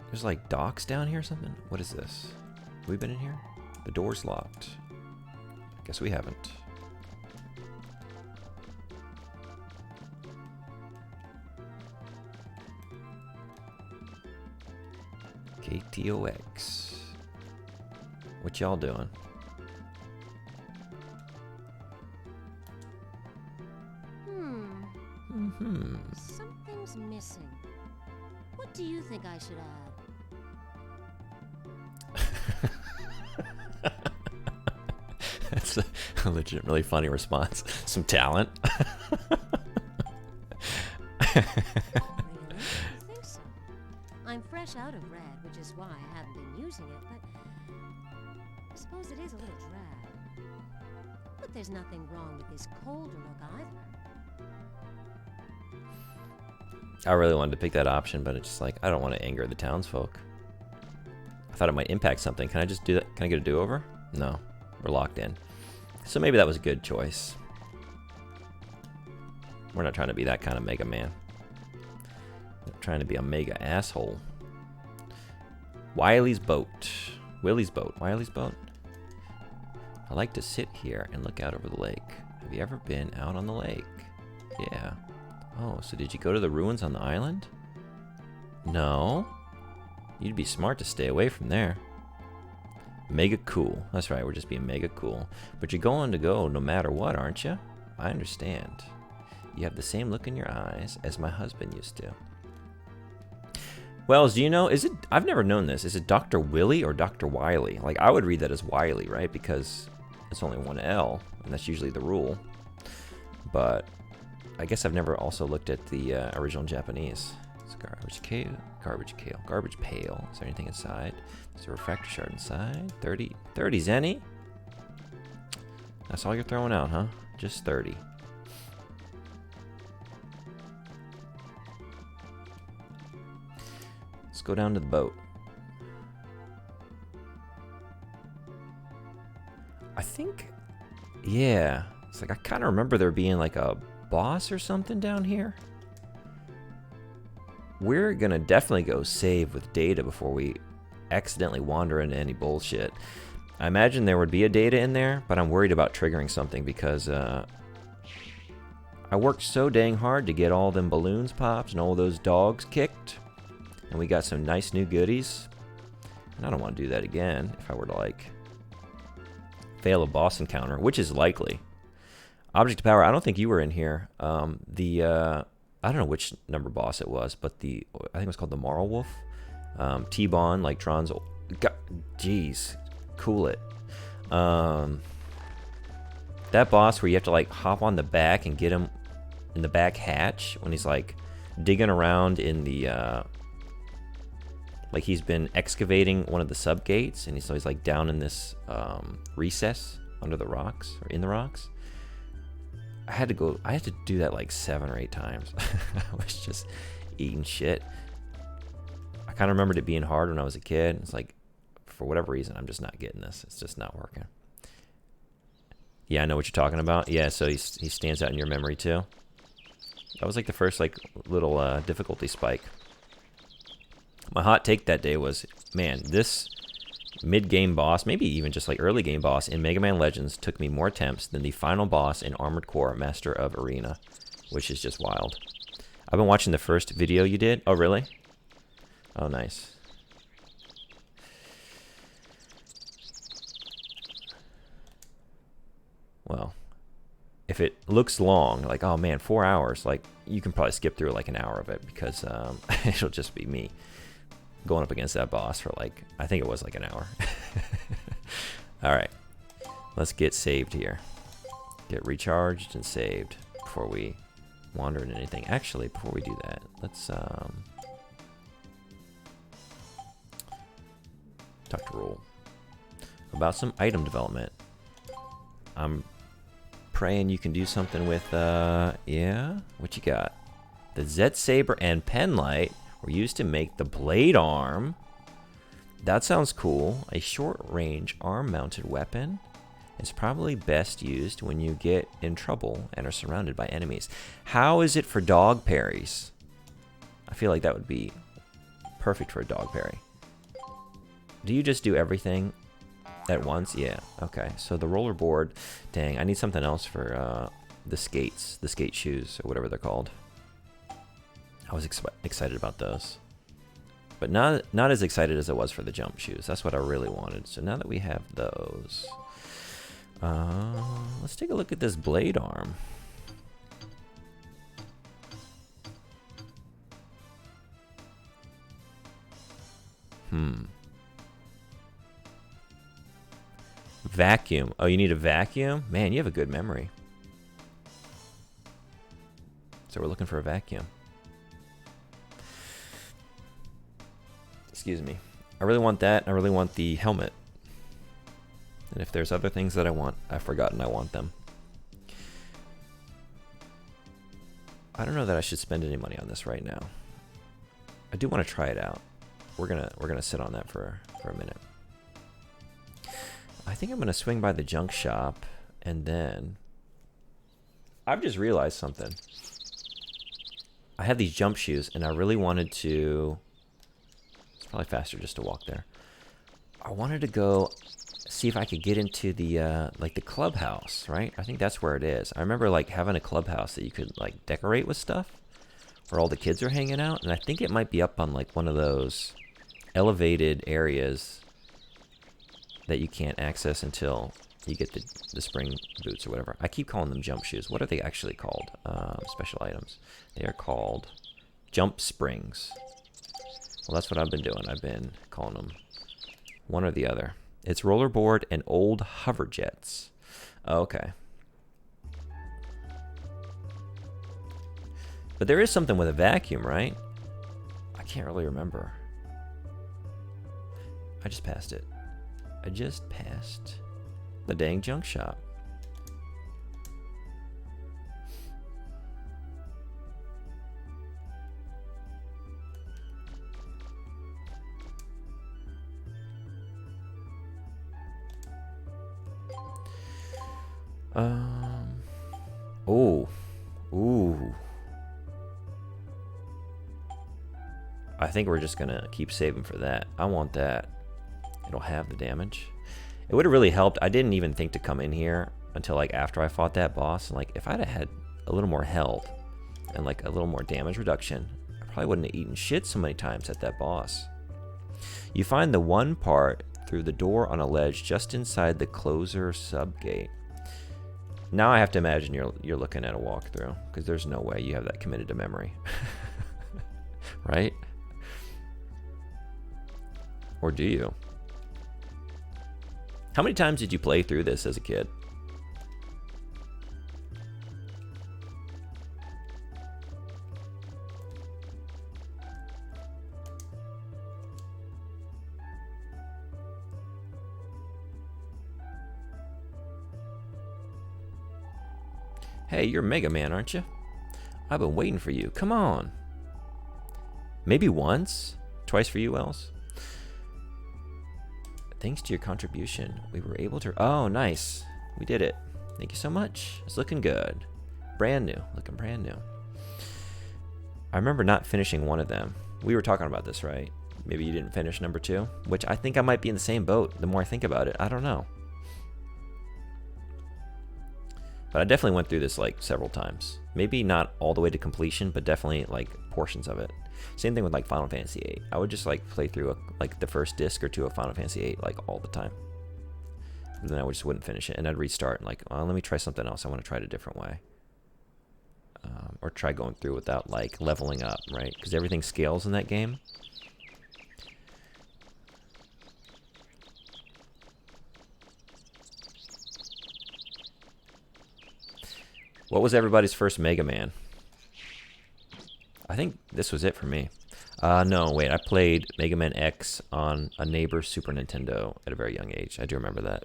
A: There's like docks down here or something? What is this? Have we been in here? The door's locked. Guess we haven't. KTOX. What y'all doing?
B: Something's missing. What do you think I should add?
A: That's a legitimately funny response. Some talent.
B: Really? I think so. I'm fresh out of red, which is why I haven't been using it, but I suppose it is a little drab. But there's nothing wrong with this colder look either.
A: I really wanted to pick that option, but it's just like, I don't want to anger the townsfolk. I thought it might impact something. Can I just do that? Can I get a do-over? No, we're locked in. So maybe that was a good choice. We're not trying to be that kind of mega man. We're trying to be a mega asshole. Wiley's boat. Willie's boat. Wiley's boat. I like to sit here and look out over the lake. Have you ever been out on the lake? Yeah. Oh, so did you go to the ruins on the island? No. You'd be smart to stay away from there. Mega cool. That's right, we're just being mega cool. But you're going to go no matter what, aren't you? I understand. You have the same look in your eyes as my husband used to. Wells, do you know, is it, I've never known this, is it Dr. Willie or Dr. Wiley? Like, I would read that as Wiley, right? Because it's only one L, and that's usually the rule. But I guess I've never also looked at the original Japanese. It's garbage pail. Is there anything inside? There's a refractor shard inside. 30 zenny? That's all you're throwing out, huh? Just 30. Let's go down to the boat. I think, yeah. It's like I kind of remember there being like a boss or something down here. We're gonna definitely go save with Data before we accidentally wander into any bullshit. I imagine there would be a Data in there, but I'm worried about triggering something because I worked so dang hard to get all them balloons popped and all those dogs kicked, and we got some nice new goodies, and I don't want to do that again if I were to like fail a boss encounter, which is likely. Object of Power, I don't think you were in here. I don't know which number boss it was, but I think it was called the Marl Wolf. T-Bon, like Tron's, jeez, cool it. That boss where you have to like hop on the back and get him in the back hatch when he's like digging around in the Like he's been excavating one of the sub gates, and he's always like down in this recess under the rocks or in the rocks. I had to do that like 7 or 8 times. I was just eating shit. I kind of remembered it being hard when I was a kid. It's like, for whatever reason, I'm just not getting this. It's just not working. Yeah, I know what you're talking about. Yeah, so he stands out in your memory too. That was like the first like little difficulty spike. My hot take that day was, man, this mid-game boss, maybe even just like early game boss in Mega Man Legends took me more attempts than the final boss in Armored Core Master of Arena, which is just wild. I've been watching the first video you did. Oh, really? Oh, nice. Well, if it looks long, like, oh man, 4 hours, like, you can probably skip through like an hour of it because it'll just be me going up against that boss for like, I think it was like an hour. All right, let's get saved here. Get recharged and saved before we wander into anything. Actually, before we do that, let's talk to Rule about some item development. I'm praying you can do something with, yeah, what you got? The Zet Saber and Penlight were used to make the blade arm. That sounds cool. A short-range arm-mounted weapon is probably best used when you get in trouble and are surrounded by enemies. How is it for dog parries? I feel like that would be perfect for a dog parry. Do you just do everything at once? Yeah, okay. So the rollerboard, dang, I need something else for the skates, the skate shoes, or whatever they're called. I was excited about those. But not as excited as I was for the jump shoes. That's what I really wanted. So now that we have those, let's take a look at this blade arm. Vacuum. Oh, you need a vacuum? Man, you have a good memory. So we're looking for a vacuum. Excuse me. I really want that. I really want the helmet. And if there's other things that I want, I've forgotten I want them. I don't know that I should spend any money on this right now. I do want to try it out. We're gonna sit on that for a minute. I think I'm gonna swing by the junk shop, and then I've just realized something. I have these jump shoes, and I really wanted to. It's probably faster just to walk there. I wanted to go see if I could get into the like the clubhouse, right? I think that's where it is. I remember like having a clubhouse that you could like decorate with stuff, where all the kids are hanging out, and I think it might be up on like one of those elevated areas that you can't access until you get the spring boots or whatever. I keep calling them jump shoes. What are they actually called? Special items. They are called jump springs. Well, that's what I've been doing. I've been calling them one or the other. It's rollerboard and old hover jets. Okay. But there is something with a vacuum, right? I can't really remember. I just passed it. I just passed the dang junk shop. Oh. Ooh. I think we're just gonna keep saving for that. I want that. It'll have the damage. It would have really helped. I didn't even think to come in here until like after I fought that boss. And like if I'd have had a little more health and like a little more damage reduction, I probably wouldn't have eaten shit so many times at that boss. You find the one part through the door on a ledge just inside the closer subgate. Now I have to imagine you're looking at a walkthrough, because there's no way you have that committed to memory. Right? Or do you? How many times did you play through this as a kid? Hey, you're Mega Man, aren't you? I've been waiting for you. Come on. Maybe once? Twice for you, Els? Thanks to your contribution, we were able to... Oh, nice. We did it. Thank you so much. It's looking good. Brand new. Looking brand new. I remember not finishing one of them. We were talking about this, right? Maybe you didn't finish number 2, which I think I might be in the same boat the more I think about it. I don't know. But I definitely went through this like several times. Maybe not all the way to completion, but definitely like portions of it. Same thing with like Final Fantasy VIII. I would just like play through like the first disc or two of Final Fantasy VIII like all the time. But then I just wouldn't finish it, and I'd restart and like, oh, let me try something else. I want to try it a different way. Or try going through without like leveling up, right? Because everything scales in that game. What was everybody's first Mega Man? I think this was it for me. No, wait, I played Mega Man X on a neighbor's Super Nintendo at a very young age. I do remember that.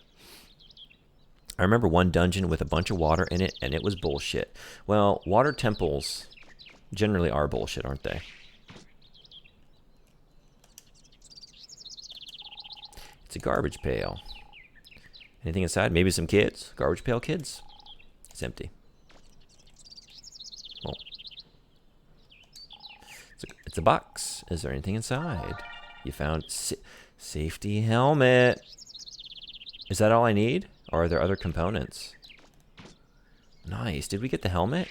A: I remember one dungeon with a bunch of water in it, and it was bullshit. Well, water temples generally are bullshit, aren't they? It's a garbage pail. Anything inside? Maybe some kids? Garbage pail kids? It's empty. Well, it's a box. Is there anything inside? You found safety helmet. Is that all I need? Or are there other components? Nice. Did we get the helmet?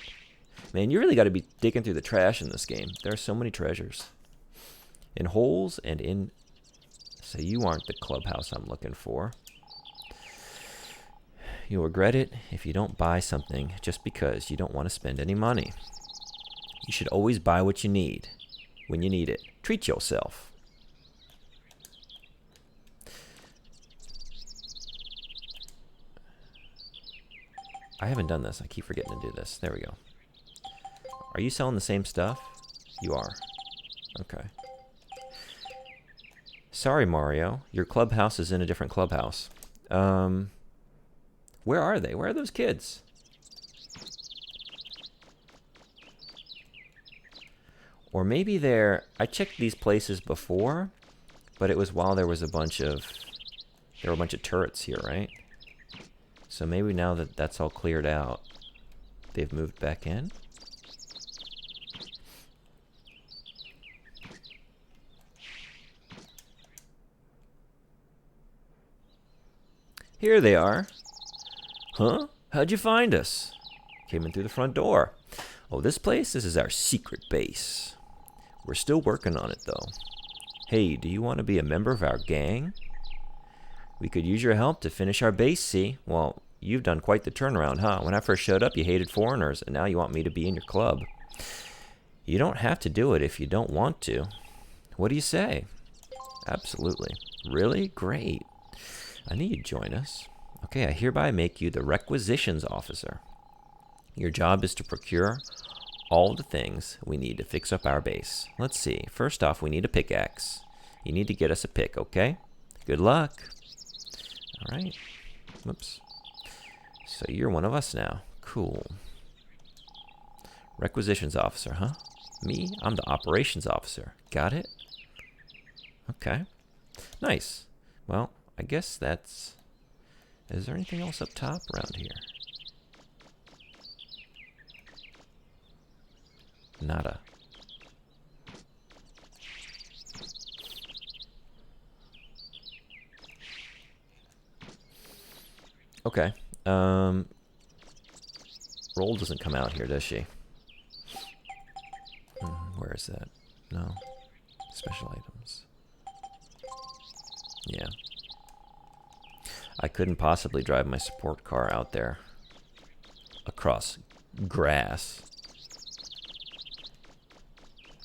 A: Man, you really got to be digging through the trash in this game. There are so many treasures. In holes and in... So you aren't the clubhouse I'm looking for. You'll regret it if you don't buy something just because you don't want to spend any money. You should always buy what you need when you need it. Treat yourself. I haven't done this. I keep forgetting to do this. There we go. Are you selling the same stuff? You are. Okay. Sorry, Mario. Your clubhouse is in a different clubhouse. Where are they? Where are those kids? Or maybe they're... I checked these places before, but it was while there was a bunch of... There were a bunch of turrets here, right? So maybe now that that's all cleared out, they've moved back in? Here they are. Huh? How'd you find us? Came in through the front door. Oh, this is our secret base. We're still working on it, though. Hey, do you want to be a member of our gang? We could use your help to finish our base, see? Well, you've done quite the turnaround, huh? When I first showed up, you hated foreigners, and now you want me to be in your club. You don't have to do it if you don't want to. What do you say? Absolutely. Really? Great. I knew you'd join us. Okay, I hereby make you the requisitions officer. Your job is to procure all the things we need to fix up our base. Let's see. First off, we need a pickaxe. You need to get us a pick, okay? Good luck. All right. Whoops. So you're one of us now. Cool. Requisitions officer, huh? Me? I'm the operations officer. Got it? Okay. Nice. Well, I guess that's... Is there anything else up top around here? Nada. Okay. Roll doesn't come out here, does she? Where is that? No. Special items. Yeah. I couldn't possibly drive my support car out there across grass.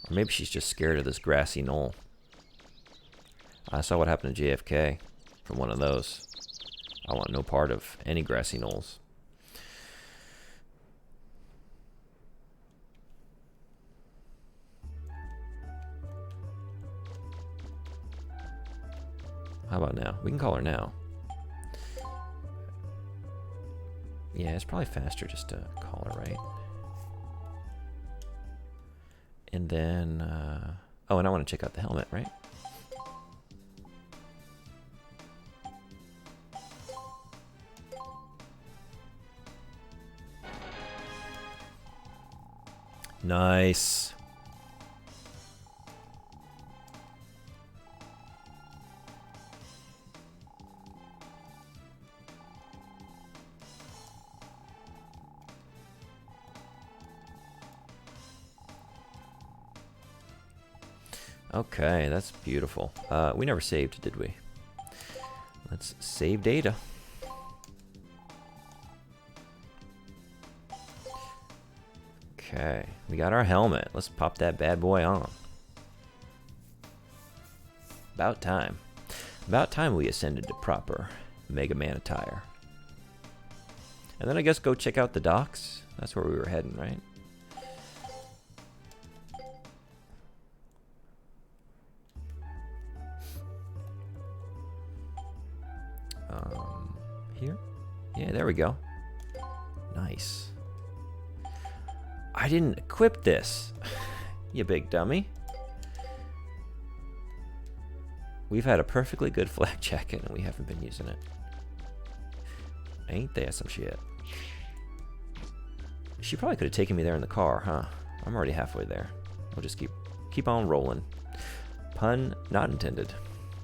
A: Or maybe she's just scared of this grassy knoll. I saw what happened to JFK from one of those. I want no part of any grassy knolls. How about now? We can call her now. Yeah, it's probably faster just to call her, right? And then, oh, and I want to check out the helmet, right? Nice. Okay, that's beautiful. We never saved, did we? Let's save data. Okay, we got our helmet. Let's pop that bad boy on. About time. About time we ascended to proper Mega Man attire. And then I guess go check out the docks. That's where we were heading, right? Here? Yeah, there we go. Nice. I didn't equip this. You big dummy. We've had a perfectly good flak jacket and we haven't been using it. Ain't there some shit? She probably could have taken me there in the car, huh? I'm already halfway there. We'll just keep on rolling. Pun not intended.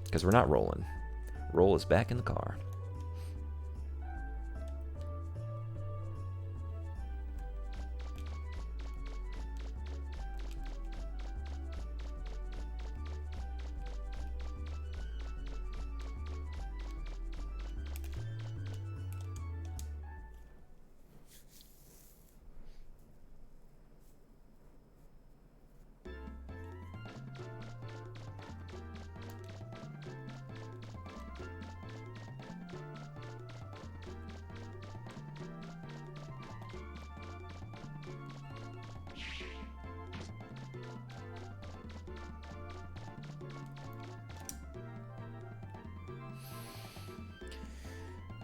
A: Because we're not rolling. Roll is back in the car.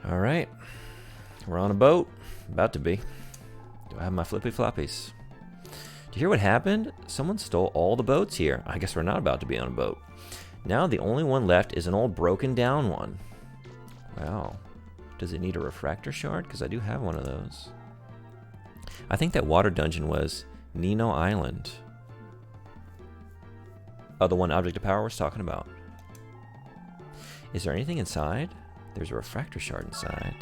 A: Alright. We're on a boat. About to be. Do I have my flippy floppies? Do you hear what happened? Someone stole all the boats here. I guess we're not about to be on a boat. Now the only one left is an old broken down one. Wow. Does it need a refractor shard? Because I do have one of those. I think that water dungeon was Nino Island. Oh, the one Object of Power was talking about. Is there anything inside? There's a refractor shard inside.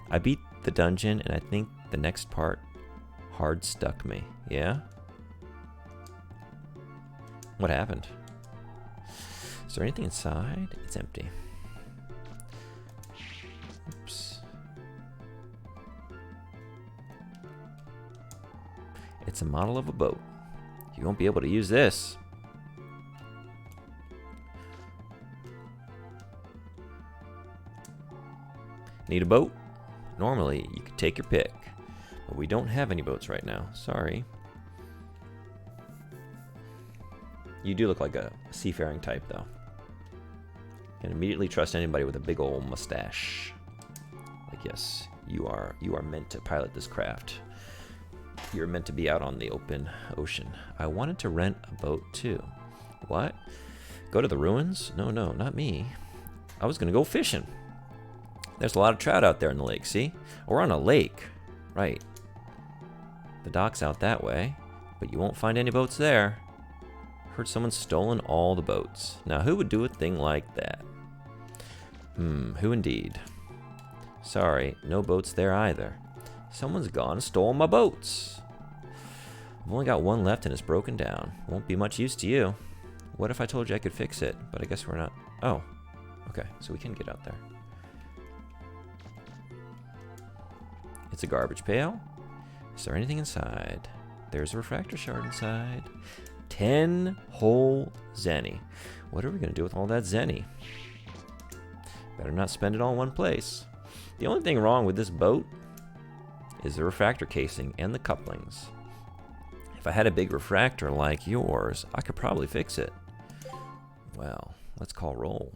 A: I beat the dungeon, and I think the next part hard stuck me. Yeah? What happened? Is there anything inside? It's empty. Oops. It's a model of a boat. You won't be able to use this. Need a boat? Normally, you could take your pick. But we don't have any boats right now. Sorry. You do look like a seafaring type, though. Can immediately trust anybody with a big old mustache. Like, yes, you are meant to pilot this craft. You're meant to be out on the open ocean. I wanted to rent a boat, too. What? Go to the ruins? No, not me. I was going to go fishing. There's a lot of trout out there in the lake, see? We're on a lake. Right. The dock's out that way, but you won't find any boats there. Heard someone's stolen all the boats. Now, who would do a thing like that? Who indeed? Sorry, no boats there either. Someone's gone and stole my boats. I've only got one left and it's broken down. Won't be much use to you. What if I told you I could fix it? But I guess we're not. Oh, okay, so we can get out there. It's a garbage pail. Is there anything inside? There's a refractor shard inside. 10 whole zenny. What are we going to do with all that zenny? Better not spend it all in one place. The only thing wrong with this boat is the refractor casing and the couplings. If I had a big refractor like yours, I could probably fix it. Well, let's call roll.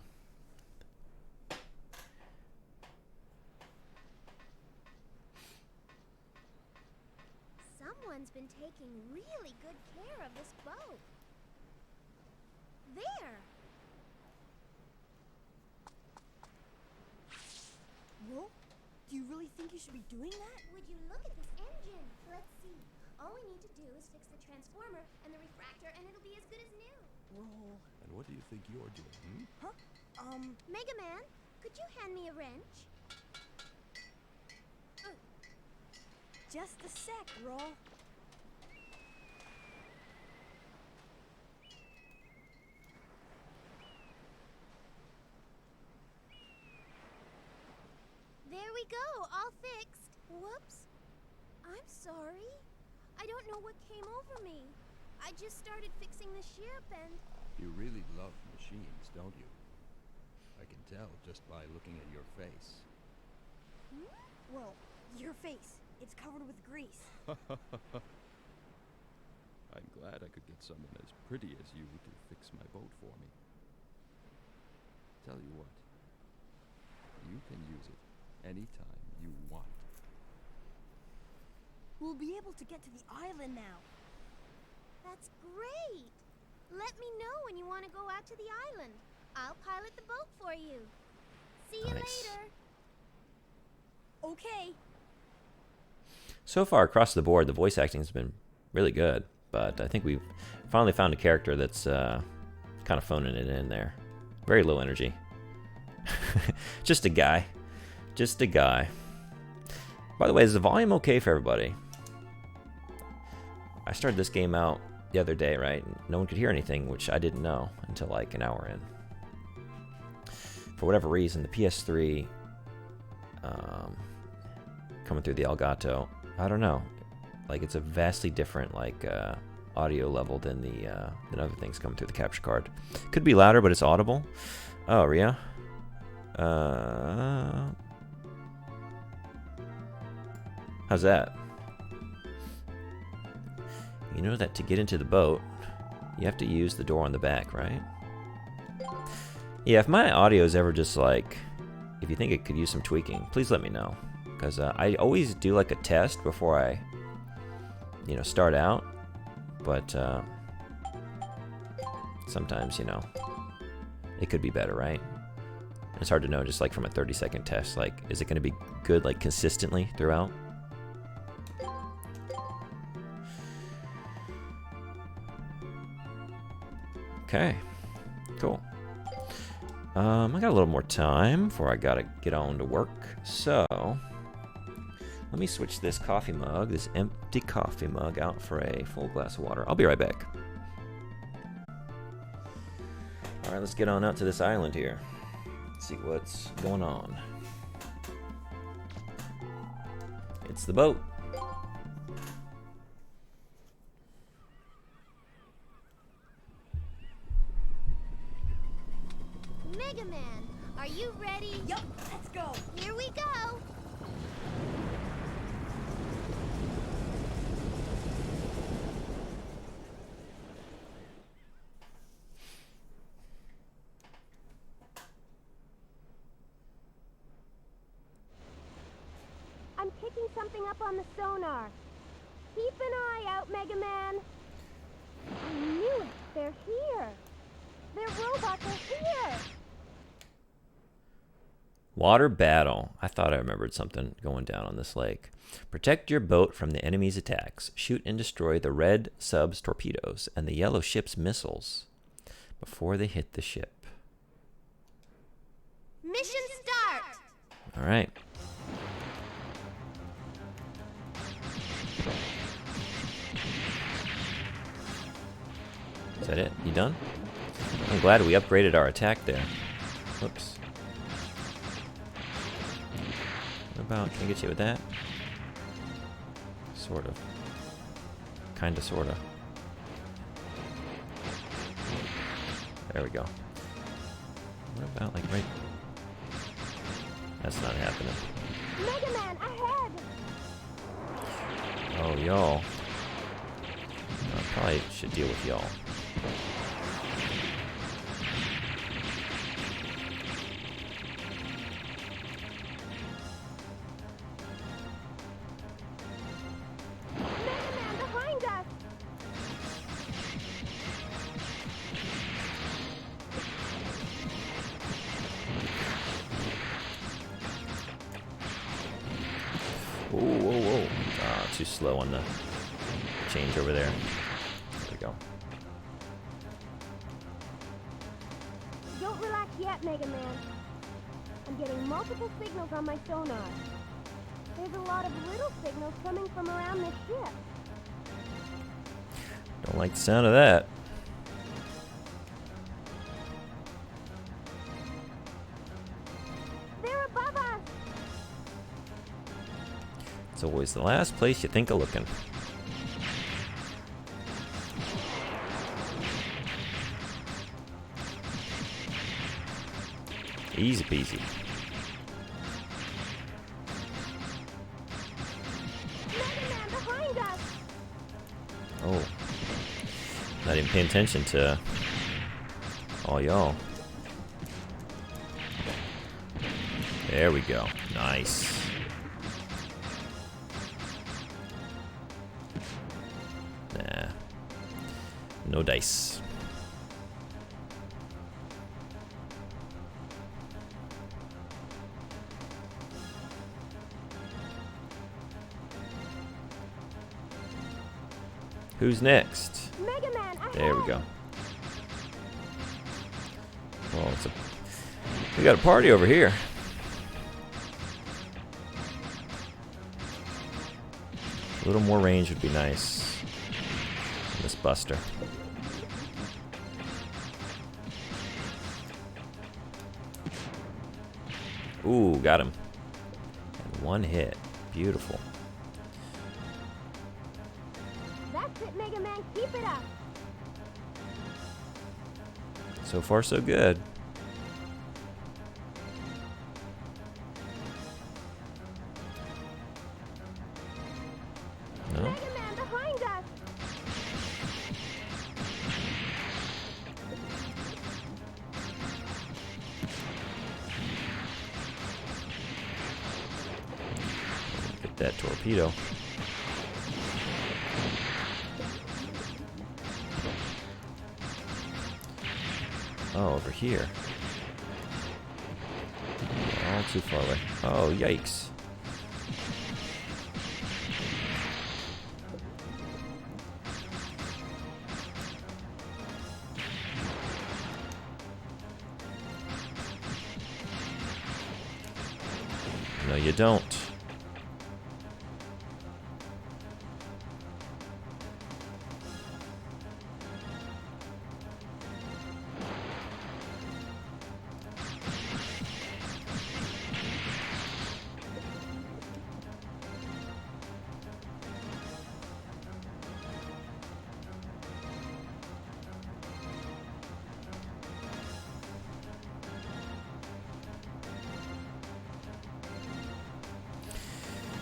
C: you should be doing that?
D: Would you look at this engine? Let's see. All we need to do is fix the transformer and the refractor, and it'll be as good as new.
C: Roll.
E: And what do you think you're doing, hmm?
C: Huh?
D: Mega Man, could you hand me a wrench?
C: Just a sec, Roll.
D: There we go, all fixed. Whoops. I'm sorry. I don't know what came over me. I just started fixing the ship and...
E: You really love machines, don't you? I can tell just by looking at your face.
C: Well, your face. It's covered with grease.
E: I'm glad I could get someone as pretty as you to fix my boat for me. Tell you what, you can use it anytime you want.
C: We'll be able to get to the island now.
D: That's great! Let me know when you want to go out to the island. I'll pilot the boat for you. See you
A: Nice.
D: later.
C: Okay.
A: So far across the board, the voice acting has been really good, but I think we've finally found a character that's kind of phoning it in there. Very low energy. Just a guy. Just a guy. By the way, is the volume okay for everybody? I started this game out the other day, right? No one could hear anything, which I didn't know until like an hour in. For whatever reason, the PS3 coming through the Elgato, I don't know. Like it's a vastly different like audio level than than other things coming through the capture card. Could be louder, but it's audible. Oh, Ria. How's that? You know that to get into the boat, you have to use the door on the back, right? Yeah, if my audio is ever just like, if you think it could use some tweaking, please let me know. Because I always do like a test before I, start out. But sometimes, it could be better, right? It's hard to know just like from a 30-second test. Like, is it going to be good like consistently throughout? Okay, cool. I got a little more time before I gotta get on to work. So, let me switch this coffee mug, this empty coffee mug, out for a full glass of water. I'll be right back. Alright, let's get on out to this island here. See what's going on. It's the boat.
D: Mega Man, are you ready?
C: Yup, let's go.
D: Here we go. I'm picking something up on the sonar. Keep an eye out, Mega Man. I knew it. They're here. Their robots are here.
A: Water battle. I thought I remembered something going down on this lake. Protect your boat from the enemy's attacks. Shoot and destroy the red sub's torpedoes and the yellow ship's missiles before they hit the ship.
D: Mission start.
A: All right. Is that it? You done? I'm glad we upgraded our attack there. Whoops. What about, can I get you with that? Sort of. Kinda, sorta. There we go. What about, like, right... That's not happening.
D: Mega Man, ahead.
A: Oh, y'all. I probably should deal with y'all.
D: Mega Man, behind us.
A: too slow on the change over there. There we go.
D: Don't relax yet, Mega Man. I'm getting multiple signals on my sonar. There's a lot of little signals coming from around this ship.
A: Don't like the sound of that.
D: They're above us!
A: It's always the last place you think of looking. Easy peasy.
D: Mega Man behind us!
A: Oh. Not even paying attention to all y'all. There we go. Nice. Nah. No dice. Who's next?
D: Mega Man, ahead!
A: There we go. Well, we got a party over here. A little more range would be nice. This Buster. Ooh, got him. And one hit. Beautiful.
D: That's it, Mega Man, keep it up!
A: So far, so good. No?
D: Mega Man behind us!
A: Get that torpedo. Oh, over here. All too far away. Oh, yikes. No, you don't.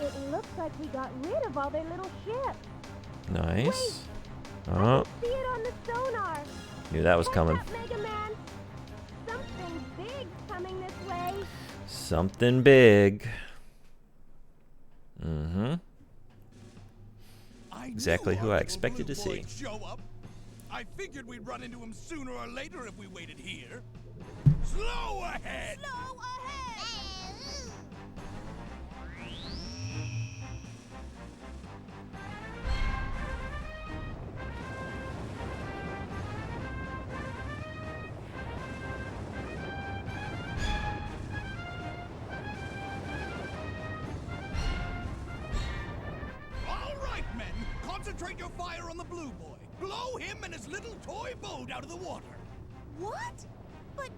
D: It looks like we got rid of all their little ships.
A: Nice.
D: I
A: Oh,
D: can see it on the sonar.
A: knew that was
D: Heads
A: coming.
D: up, Mega Man. Something big's coming this way.
A: Something big. Mm-hmm. Exactly who I expected to see.
F: Show up. I figured we'd run into him sooner or later if we waited here. Slow ahead!
D: Slow ahead!
F: All right, men. Concentrate your fire on the blue boy. Blow him and his little toy boat out of the water.
C: What? But,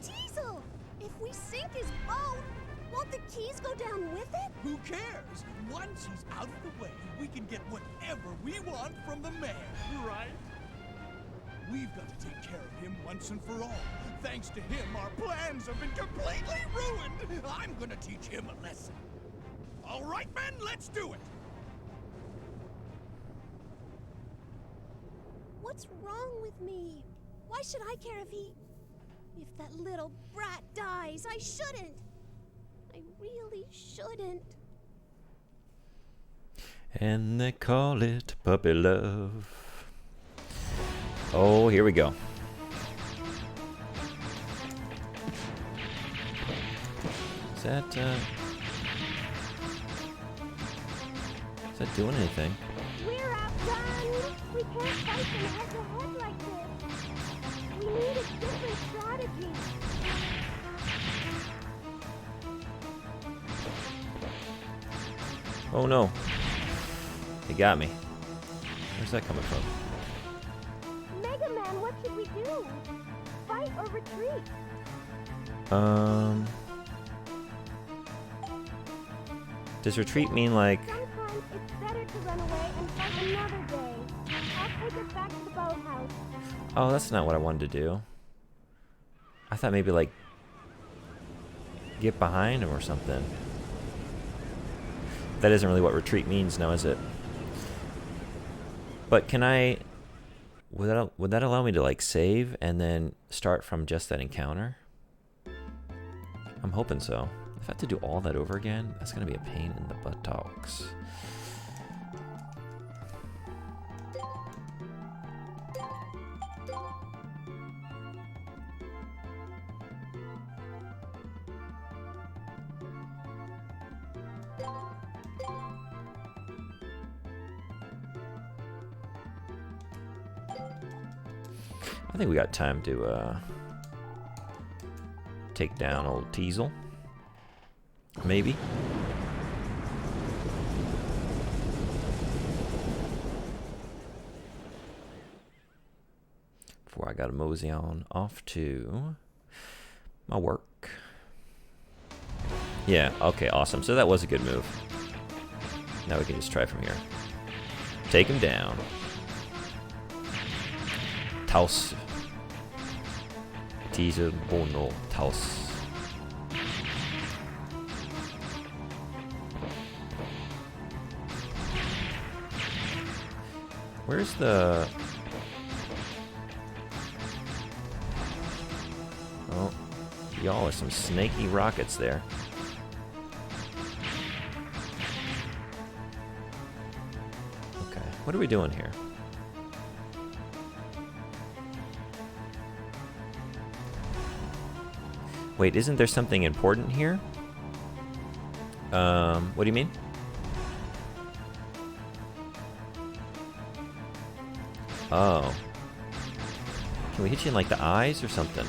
C: Diesel, if we sink his boat, won't the keys go down with it?
F: Who cares? Once he's out of the way, we can get whatever we want from the mayor, right? We've got to take care of him once and for all. Thanks to him, our plans have been completely ruined. I'm gonna teach him a lesson. All right, men, let's do it.
C: What's wrong with me? Why should I care if that little brat dies? I shouldn't. I really shouldn't.
A: And they call it puppy love. Oh, here we go. Is Is that doing anything?
D: We're outdone! We can't fight them head-to-head like this. We need a different strategy.
A: Oh no. They got me. Where's that coming from?
D: Mega Man, what should we do? Fight or retreat?
A: Does retreat mean like...
D: Sometimes it's better to run away and fight another day. I'll take us back to the boathouse.
A: Oh, that's not what I wanted to do. I thought maybe like... get behind him or something. That isn't really what retreat means now, is it? But can I... Would that allow me to like save and then start from just that encounter? I'm hoping so. If I have to do all that over again, that's gonna be a pain in the buttocks. I think we got time to take down old Teasel. Maybe. Before I gotta mosey on off to my work. Yeah, okay, awesome. So that was a good move. Now we can just try from here. Take him down. Taus. Teaser Bono Taus. Where's the... Oh, y'all are some snaky rockets there. Okay, what are we doing here? Wait, isn't there something important here? What do you mean? Oh. Can we hit you in like the eyes or something?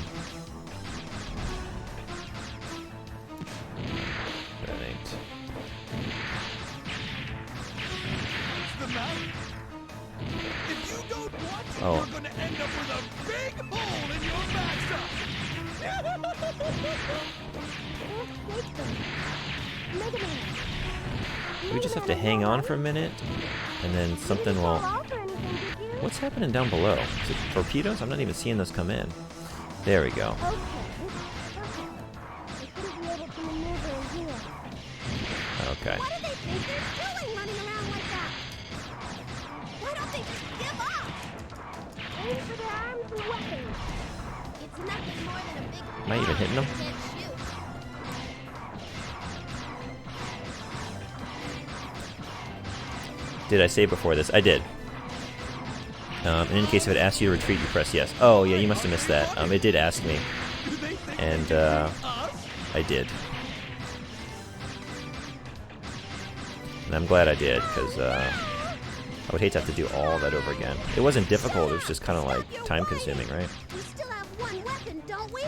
A: That ain't.
F: What's the matter? If you don't watch it,
A: Oh.
F: you're gonna end up with a big hole in your backside.
D: We'll escape them. Mega Man.
A: We just have to hang on for a minute, and then something will...
D: Fall off or anything, did you?
A: What's happening down below? Is it torpedoes? I'm not even seeing those come in. There we go.
D: Okay. I shouldn't be able to maneuver in here.
A: Okay.
C: What do they think they're doing running around like that? Why don't they just give up?
D: Aim for their arms and weapons.
C: It's nothing more than a big
A: Am I even hitting them?
C: can't shoot.
A: Did I say before this? I did. In any case, if it asks you to retreat, you press yes. Oh, yeah, you must have missed that. It did ask me.
F: Do they think
A: And,
F: they can beat us?
A: I did. And I'm glad I did, because, I would hate to have to do all that over again. It wasn't difficult, it was just kind of like time-consuming, right?
C: We still have one weapon, don't we?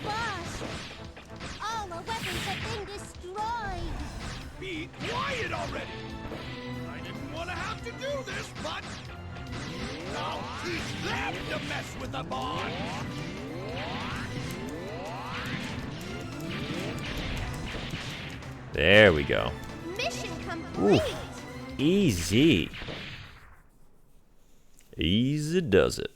C: Boss, all the weapons have been destroyed.
F: Be quiet already! I didn't want to have to do this, but I'll teach them to mess with the bond.
A: There we go.
C: Mission complete.
A: Easy. Easy does it.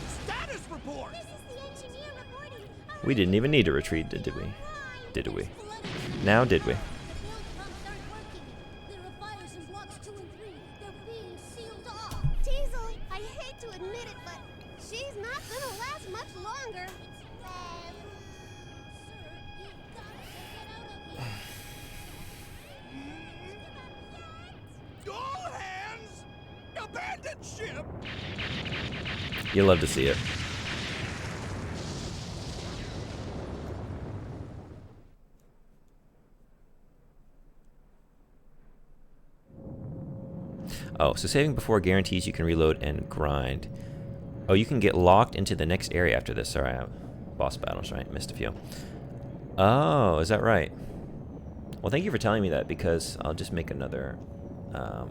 F: Status report!
C: This is the engineer reporting.
A: We didn't even need to retreat, did we? Did we? Now did we?
C: The build pumps aren't working. There are fires in blocks 2 and 3. They're being sealed off. Teasel, I hate to admit it, but she's not gonna last much longer.
F: All hands! Abandon ship!
A: You love to see it. Oh, so saving before guarantees you can reload and grind. Oh, you can get locked into the next area after this. Sorry, boss battles, right? Missed a few. Oh, is that right? Well, thank you for telling me that, because I'll just make another
F: I'm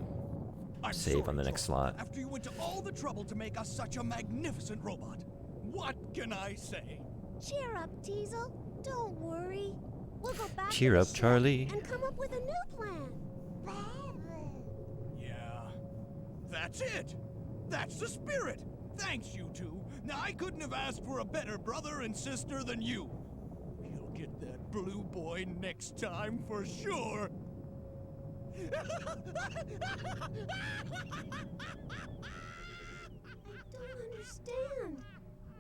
A: save
F: sorry,
A: on the next
F: Troy.
A: slot.
F: After you went to all the trouble to make us such a magnificent robot, what can I say?
C: Cheer up, Teasel. Don't worry. We'll go back
A: Cheer
C: to the
A: up,
C: ship
A: Charlie.
C: and come up with a new plan.
F: Yeah, that's it. That's the spirit. Thanks, you two. Now, I couldn't have asked for a better brother and sister than you. You'll get that blue boy next time for sure.
C: I don't understand.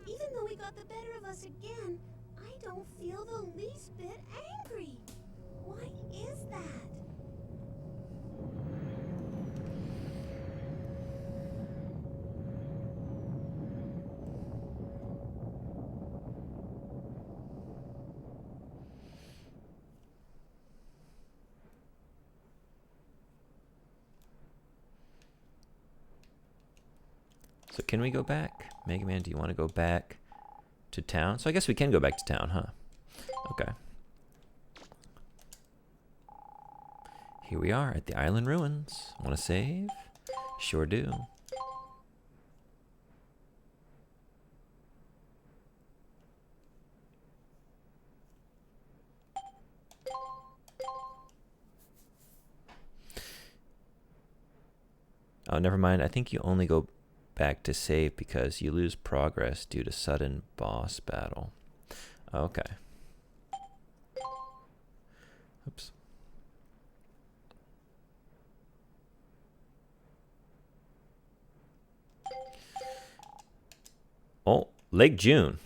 C: Even though he got the better of us again, I don't feel the least bit angry. Why is that?
A: So can we go back? Mega Man, do you want to go back to town? So I guess we can go back to town, huh? Okay. Here we are at the island ruins. Want to save? Sure do. Oh, never mind. I think you only go back to save because you lose progress due to sudden boss battle. Okay. Oops. Oh, Lake June.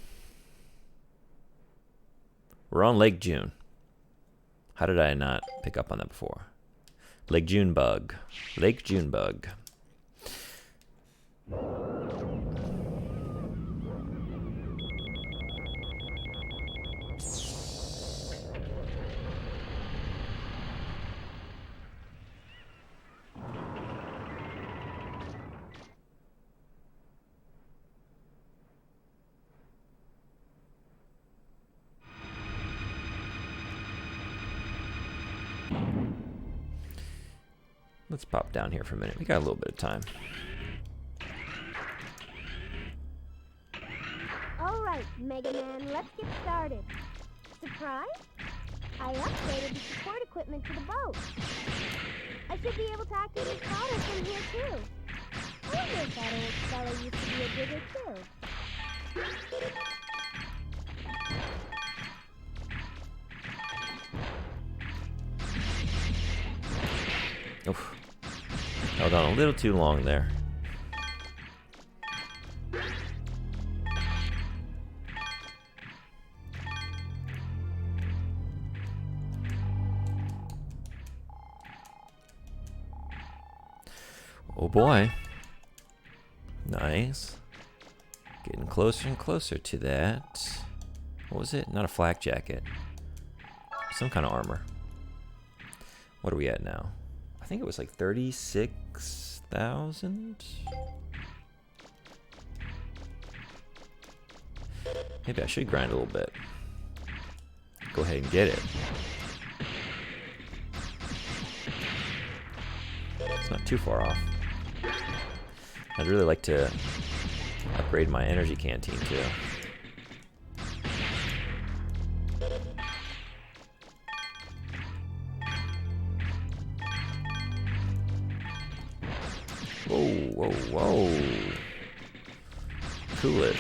A: We're on Lake June. How did I not pick up on that before? Lake Junebug. Lake Junebug. Let's pop down here for a minute. We got a little bit of time.
D: Alright, Mega Man, let's get started. Surprise? I upgraded the support equipment to the boat. I should be able to activate throttle from here too. I wonder if that old fella used to be a digger too.
A: Oof. Held on a little too long there. Oh boy. Nice. Getting closer and closer to that. What was it? Not a flak jacket. Some kind of armor. What are we at now? I think it was like 36,000? Maybe I should grind a little bit. Go ahead and get it. It's not too far off. I'd really like to upgrade my energy canteen too. Whoa, whoa, whoa. Cool it.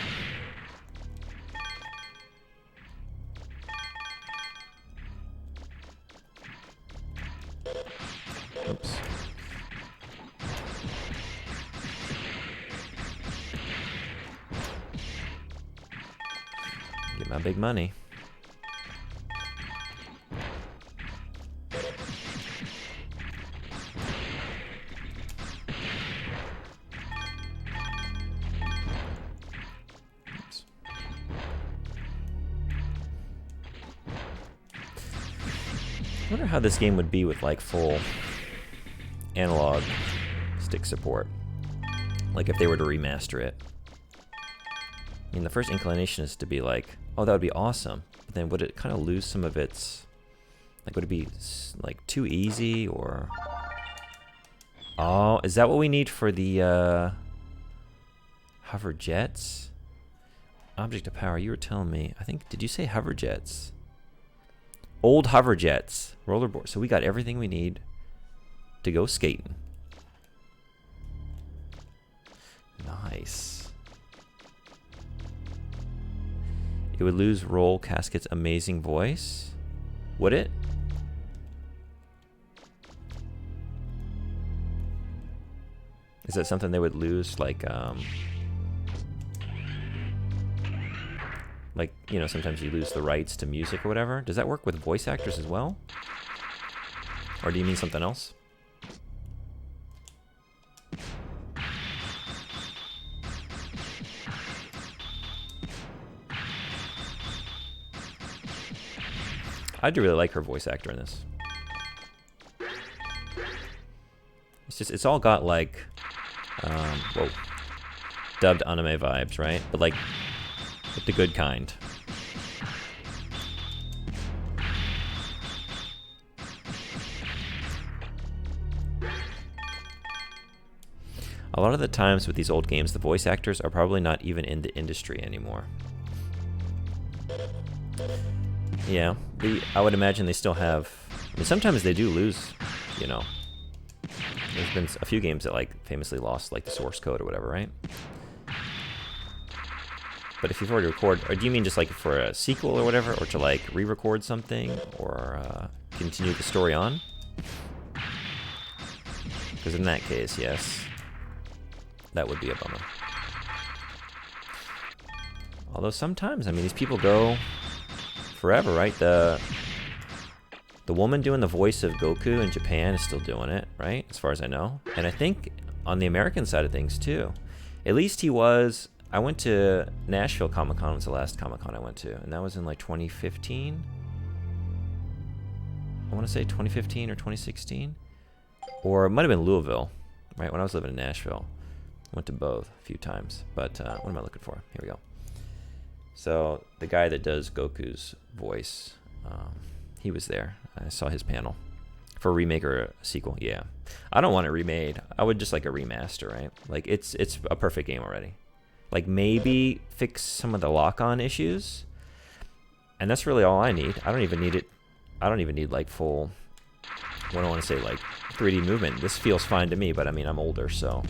A: Oops. Get my big money. Oops. I wonder how this game would be with like full analog stick support. Like if they were to remaster it. I mean, the first inclination is to be like, oh, that would be awesome. But then would it kind of lose some of its... Like, would it be, like, too easy, or... Oh, is that what we need for the, hover jets? Object of power, you were telling me. I think, did you say hover jets? Old hover jets. Rollerboard. So we got everything we need to go skating. Nice. It would lose Roll Casket's amazing voice. Would it? Is that something they would lose, like, you know, sometimes you lose the rights to music or whatever? Does that work with voice actors as well? Or do you mean something else? I do really like her voice actor in this. It's just, it's all got like, whoa, dubbed anime vibes, right? But like, with the good kind. A lot of the times with these old games, the voice actors are probably not even in the industry anymore. Yeah, I would imagine they still have... I mean, sometimes they do lose, you know. There's been a few games that, like, famously lost, like, the source code or whatever, right? But if you've already recorded... Or do you mean just, like, for a sequel or whatever? Or to, like, re-record something? Or continue the story on? Because in that case, yes. That would be a bummer. Although sometimes, I mean, these people go... forever, right? The woman doing the voice of Goku in Japan is still doing it, right? As far as I know. And I think on the American side of things too. At least he was... I went to Nashville Comic Con, was the last Comic Con I went to. And that was in like 2015. I want to say 2015 or 2016. Or it might have been Louisville, right? When I was living in Nashville. I went to both a few times. But what am I looking for? Here we go. So the guy that does Goku's voice, he was there. I saw his panel for a remake or a sequel. Yeah, I don't want it remade. I would just like a remaster, right? Like it's a perfect game already. Like maybe fix some of the lock-on issues, and that's really all I need. I don't even need it. I don't even need like full. What do I want to say? Like 3D movement. This feels fine to me, but I mean I'm older, so,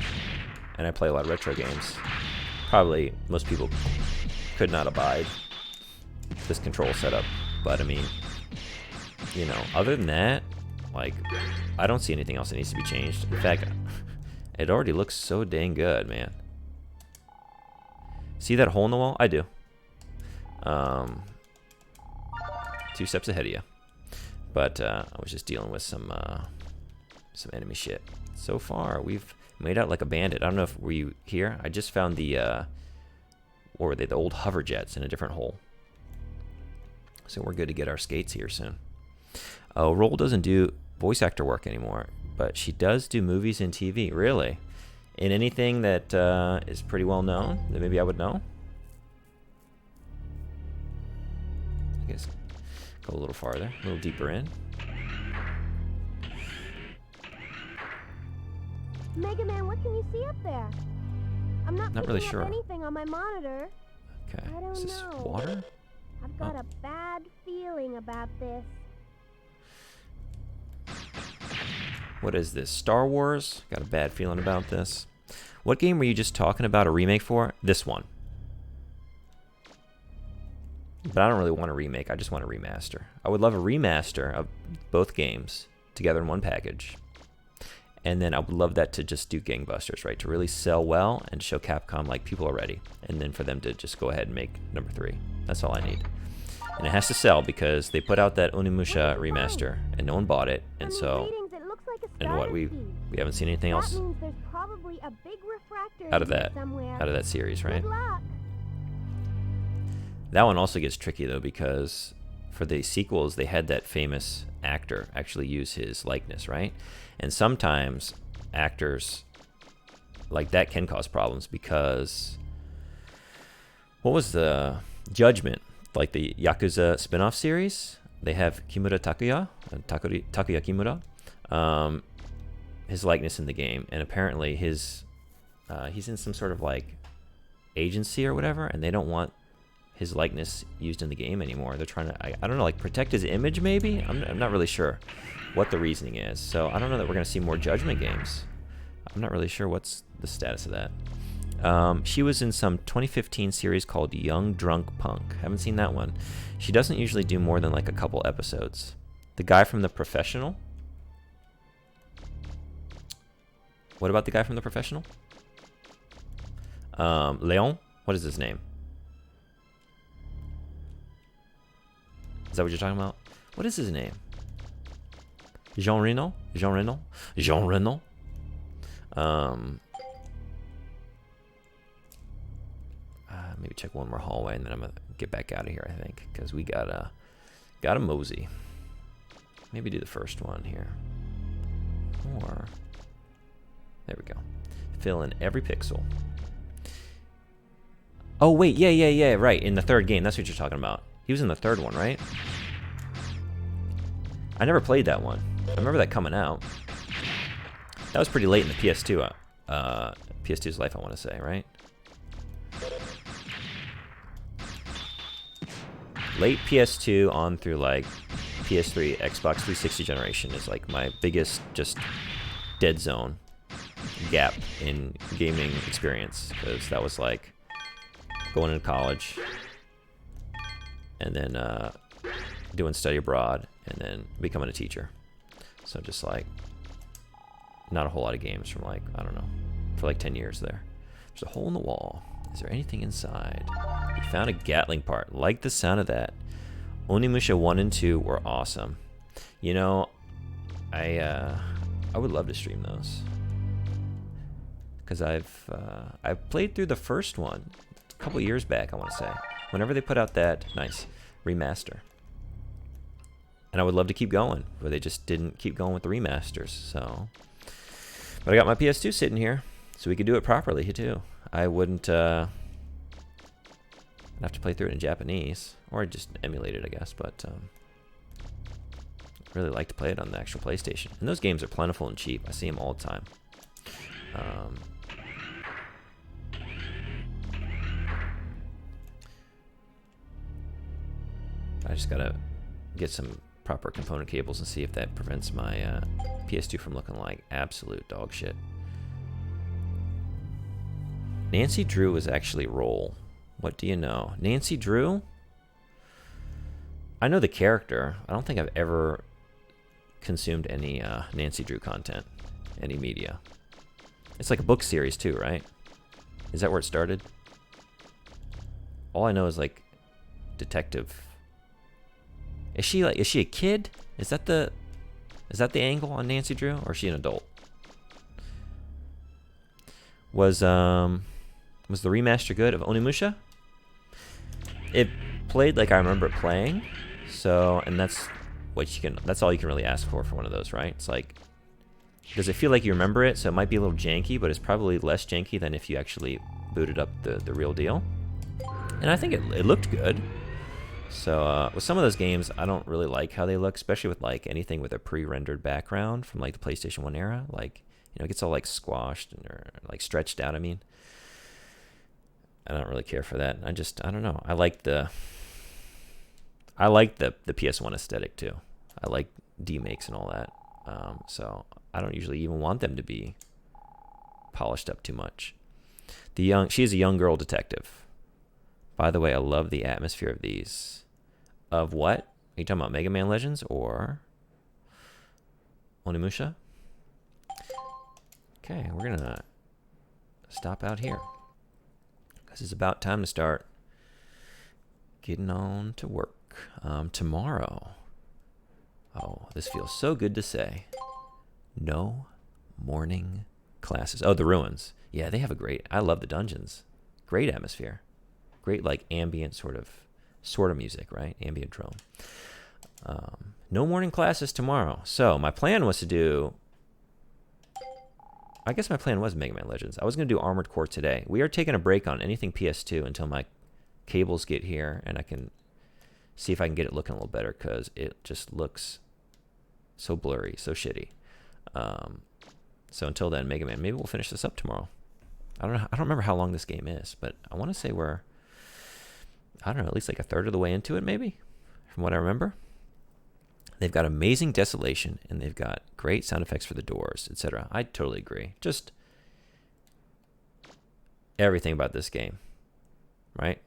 A: and I play a lot of retro games. Probably most people could not abide this control setup, but I mean, you know, other than that, like, I don't see anything else that needs to be changed. In fact, it already looks so dang good, man. See that hole in the wall? I do. 2 steps ahead of you. But I was just dealing with some enemy shit. So far, we've made out like a bandit. I don't know if were you here. I just found the what were they? The old hover jets in a different hole. So we're good to get our skates here soon. Roll doesn't do voice actor work anymore, but she does do movies and TV. Really? In anything that is pretty well known that maybe I would know? I guess go a little farther, a little deeper in.
D: Mega Man, what can you see up there? I'm not
A: really
D: picking
A: sure.
D: up anything on my monitor.
A: Okay.
D: I don't
A: Is this
D: know.
A: water?
D: I've got a bad feeling about this.
A: What is this? Star Wars? Got a bad feeling about this. What game were you just talking about a remake for? This one. But I don't really want a remake. I just want a remaster. I would love a remaster of both games together in one package. And then I would love that to just do gangbusters, right? To really sell well and show Capcom like people are ready. And then for them to just go ahead and make number 3. That's all I need. And it has to sell because they put out that Onimusha remaster and no one bought it. And so, and what, we haven't seen anything else out of that series, right? That one also gets tricky though because for the sequels they had that famous actor actually use his likeness, right? And sometimes actors like that can cause problems because what was the Judgment, like the Yakuza spin-off series? They have Kimura Takuya, Takuya Kimura, his likeness in the game, and apparently he's in some sort of like agency or whatever, and they don't want his likeness used in the game anymore. They're trying to, I don't know, like protect his image maybe? I'm not really sure what the reasoning is. So I don't know that we're going to see more Judgment games. I'm not really sure what's the status of that. She was in some 2015 series called Young Drunk Punk. Haven't seen that one. She doesn't usually do more than like a couple episodes. The guy from The Professional. What about the guy from The Professional? Leon? What is his name? Is that what you're talking about? What is his name? Jean Reno? Jean Reno? Jean Reno? Maybe check one more hallway and then I'm gonna get back out of here, I think, because we got a mosey. Maybe do the first one here. Or there we go. Fill in every pixel. Oh wait, yeah, right. In the third game, that's what you're talking about. He was in the third one, right? I never played that one. I remember that coming out. That was pretty late in the PS2, PS2's life, I want to say, right? Late PS2 on through like PS3, Xbox 360 generation is like my biggest just dead zone gap in gaming experience, because that was like going into college and then doing study abroad and then becoming a teacher. So just like not a whole lot of games from like, I don't know, for like 10 years there. There's a hole in the wall. Is there anything inside? We found a Gatling part. Like the sound of that. Onimusha 1 and 2 were awesome. You know, I would love to stream those. Because I've played through the first one a couple years back, I want to say. Whenever they put out that nice remaster. And I would love to keep going, but they just didn't keep going with the remasters. So, but I got my PS2 sitting here, so we could do it properly too. I wouldn't I'd have to play through it in Japanese, or just emulate it, I guess. But I really like to play it on the actual PlayStation. And those games are plentiful and cheap. I see them all the time. I just gotta get some proper component cables and see if that prevents my PS2 from looking like absolute dog shit. Nancy Drew was actually Roll. What do you know? Nancy Drew? I know the character. I don't think I've ever consumed any Nancy Drew content, any media. It's like a book series too, right? Is that where it started? All I know is like detective. Is she a kid? Is that the angle on Nancy Drew, or is she an adult? Was the remaster good of Onimusha? It played like I remember it playing, so, and that's all you can really ask for one of those, right? It's like, does it feel like you remember it? So it might be a little janky, but it's probably less janky than if you actually booted up the real deal. And I think it looked good. So with some of those games, I don't really like how they look, especially with like anything with a pre-rendered background from like the PlayStation 1 era. Like, you know, it gets all like squashed or like stretched out. I mean, I don't really care for that. I don't know. I like the PS1 aesthetic too. I like demakes and all that. So I don't usually even want them to be polished up too much. She's a young girl detective. By the way, I love the atmosphere of these. Of what? Are you talking about Mega Man Legends or Onimusha? Okay, we're gonna stop out here, because it's about time to start getting on to work. Tomorrow, oh, this feels so good to say, no morning classes. Oh, the ruins. Yeah, they have I love the dungeons. Great atmosphere. Great, like, ambient sort of music, right? Ambient drone. No morning classes tomorrow. So my plan was to do I guess my plan was Mega Man Legends. I was going to do Armored Core today. We are taking a break on anything PS2 until my cables get here and I can see if I can get it looking a little better, because it just looks so blurry, so shitty. So until then, Mega Man. Maybe we'll finish this up tomorrow. I don't know. I don't remember how long this game is, but I want to say we're, I don't know, at least like a third of the way into it, maybe, from what I remember. They've got amazing desolation, and they've got great sound effects for the doors, etc. I totally agree. Just everything about this game, right?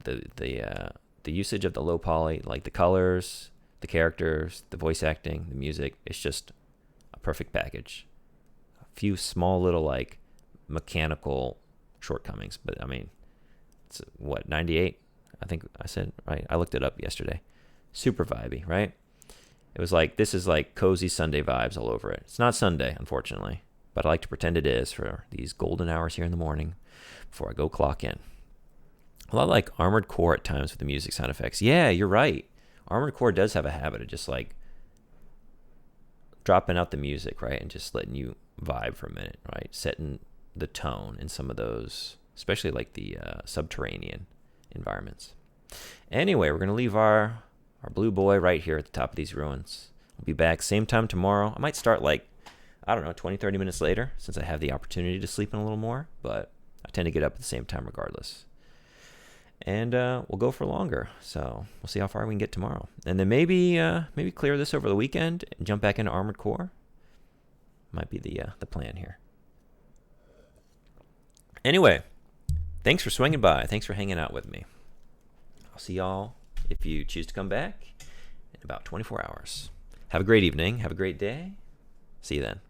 A: The usage of the low poly, like the colors, the characters, the voice acting, the music, it's just a perfect package. A few small little like mechanical shortcomings, but I mean, it's what, 98? I think I said, right? I looked it up yesterday. Super vibey, right? It was like, this is like cozy Sunday vibes all over it. It's not Sunday, unfortunately, but I like to pretend it is for these golden hours here in the morning before I go clock in. A lot like Armored Core at times with the music sound effects. Yeah, you're right. Armored Core does have a habit of just like dropping out the music, right? And just letting you vibe for a minute, right? Setting the tone in some of those, especially like the subterranean environments. Anyway, we're going to leave our blue boy right here at the top of these ruins. We'll be back same time tomorrow. I might start like, I don't know, 20, 30 minutes later, since I have the opportunity to sleep in a little more, but I tend to get up at the same time regardless. And we'll go for longer, so we'll see how far we can get tomorrow. And then maybe clear this over the weekend and jump back into Armored Core. Might be the plan here. Anyway, thanks for swinging by. Thanks for hanging out with me. I'll see y'all, if you choose to come back, in about 24 hours. Have a great evening. Have a great day. See you then.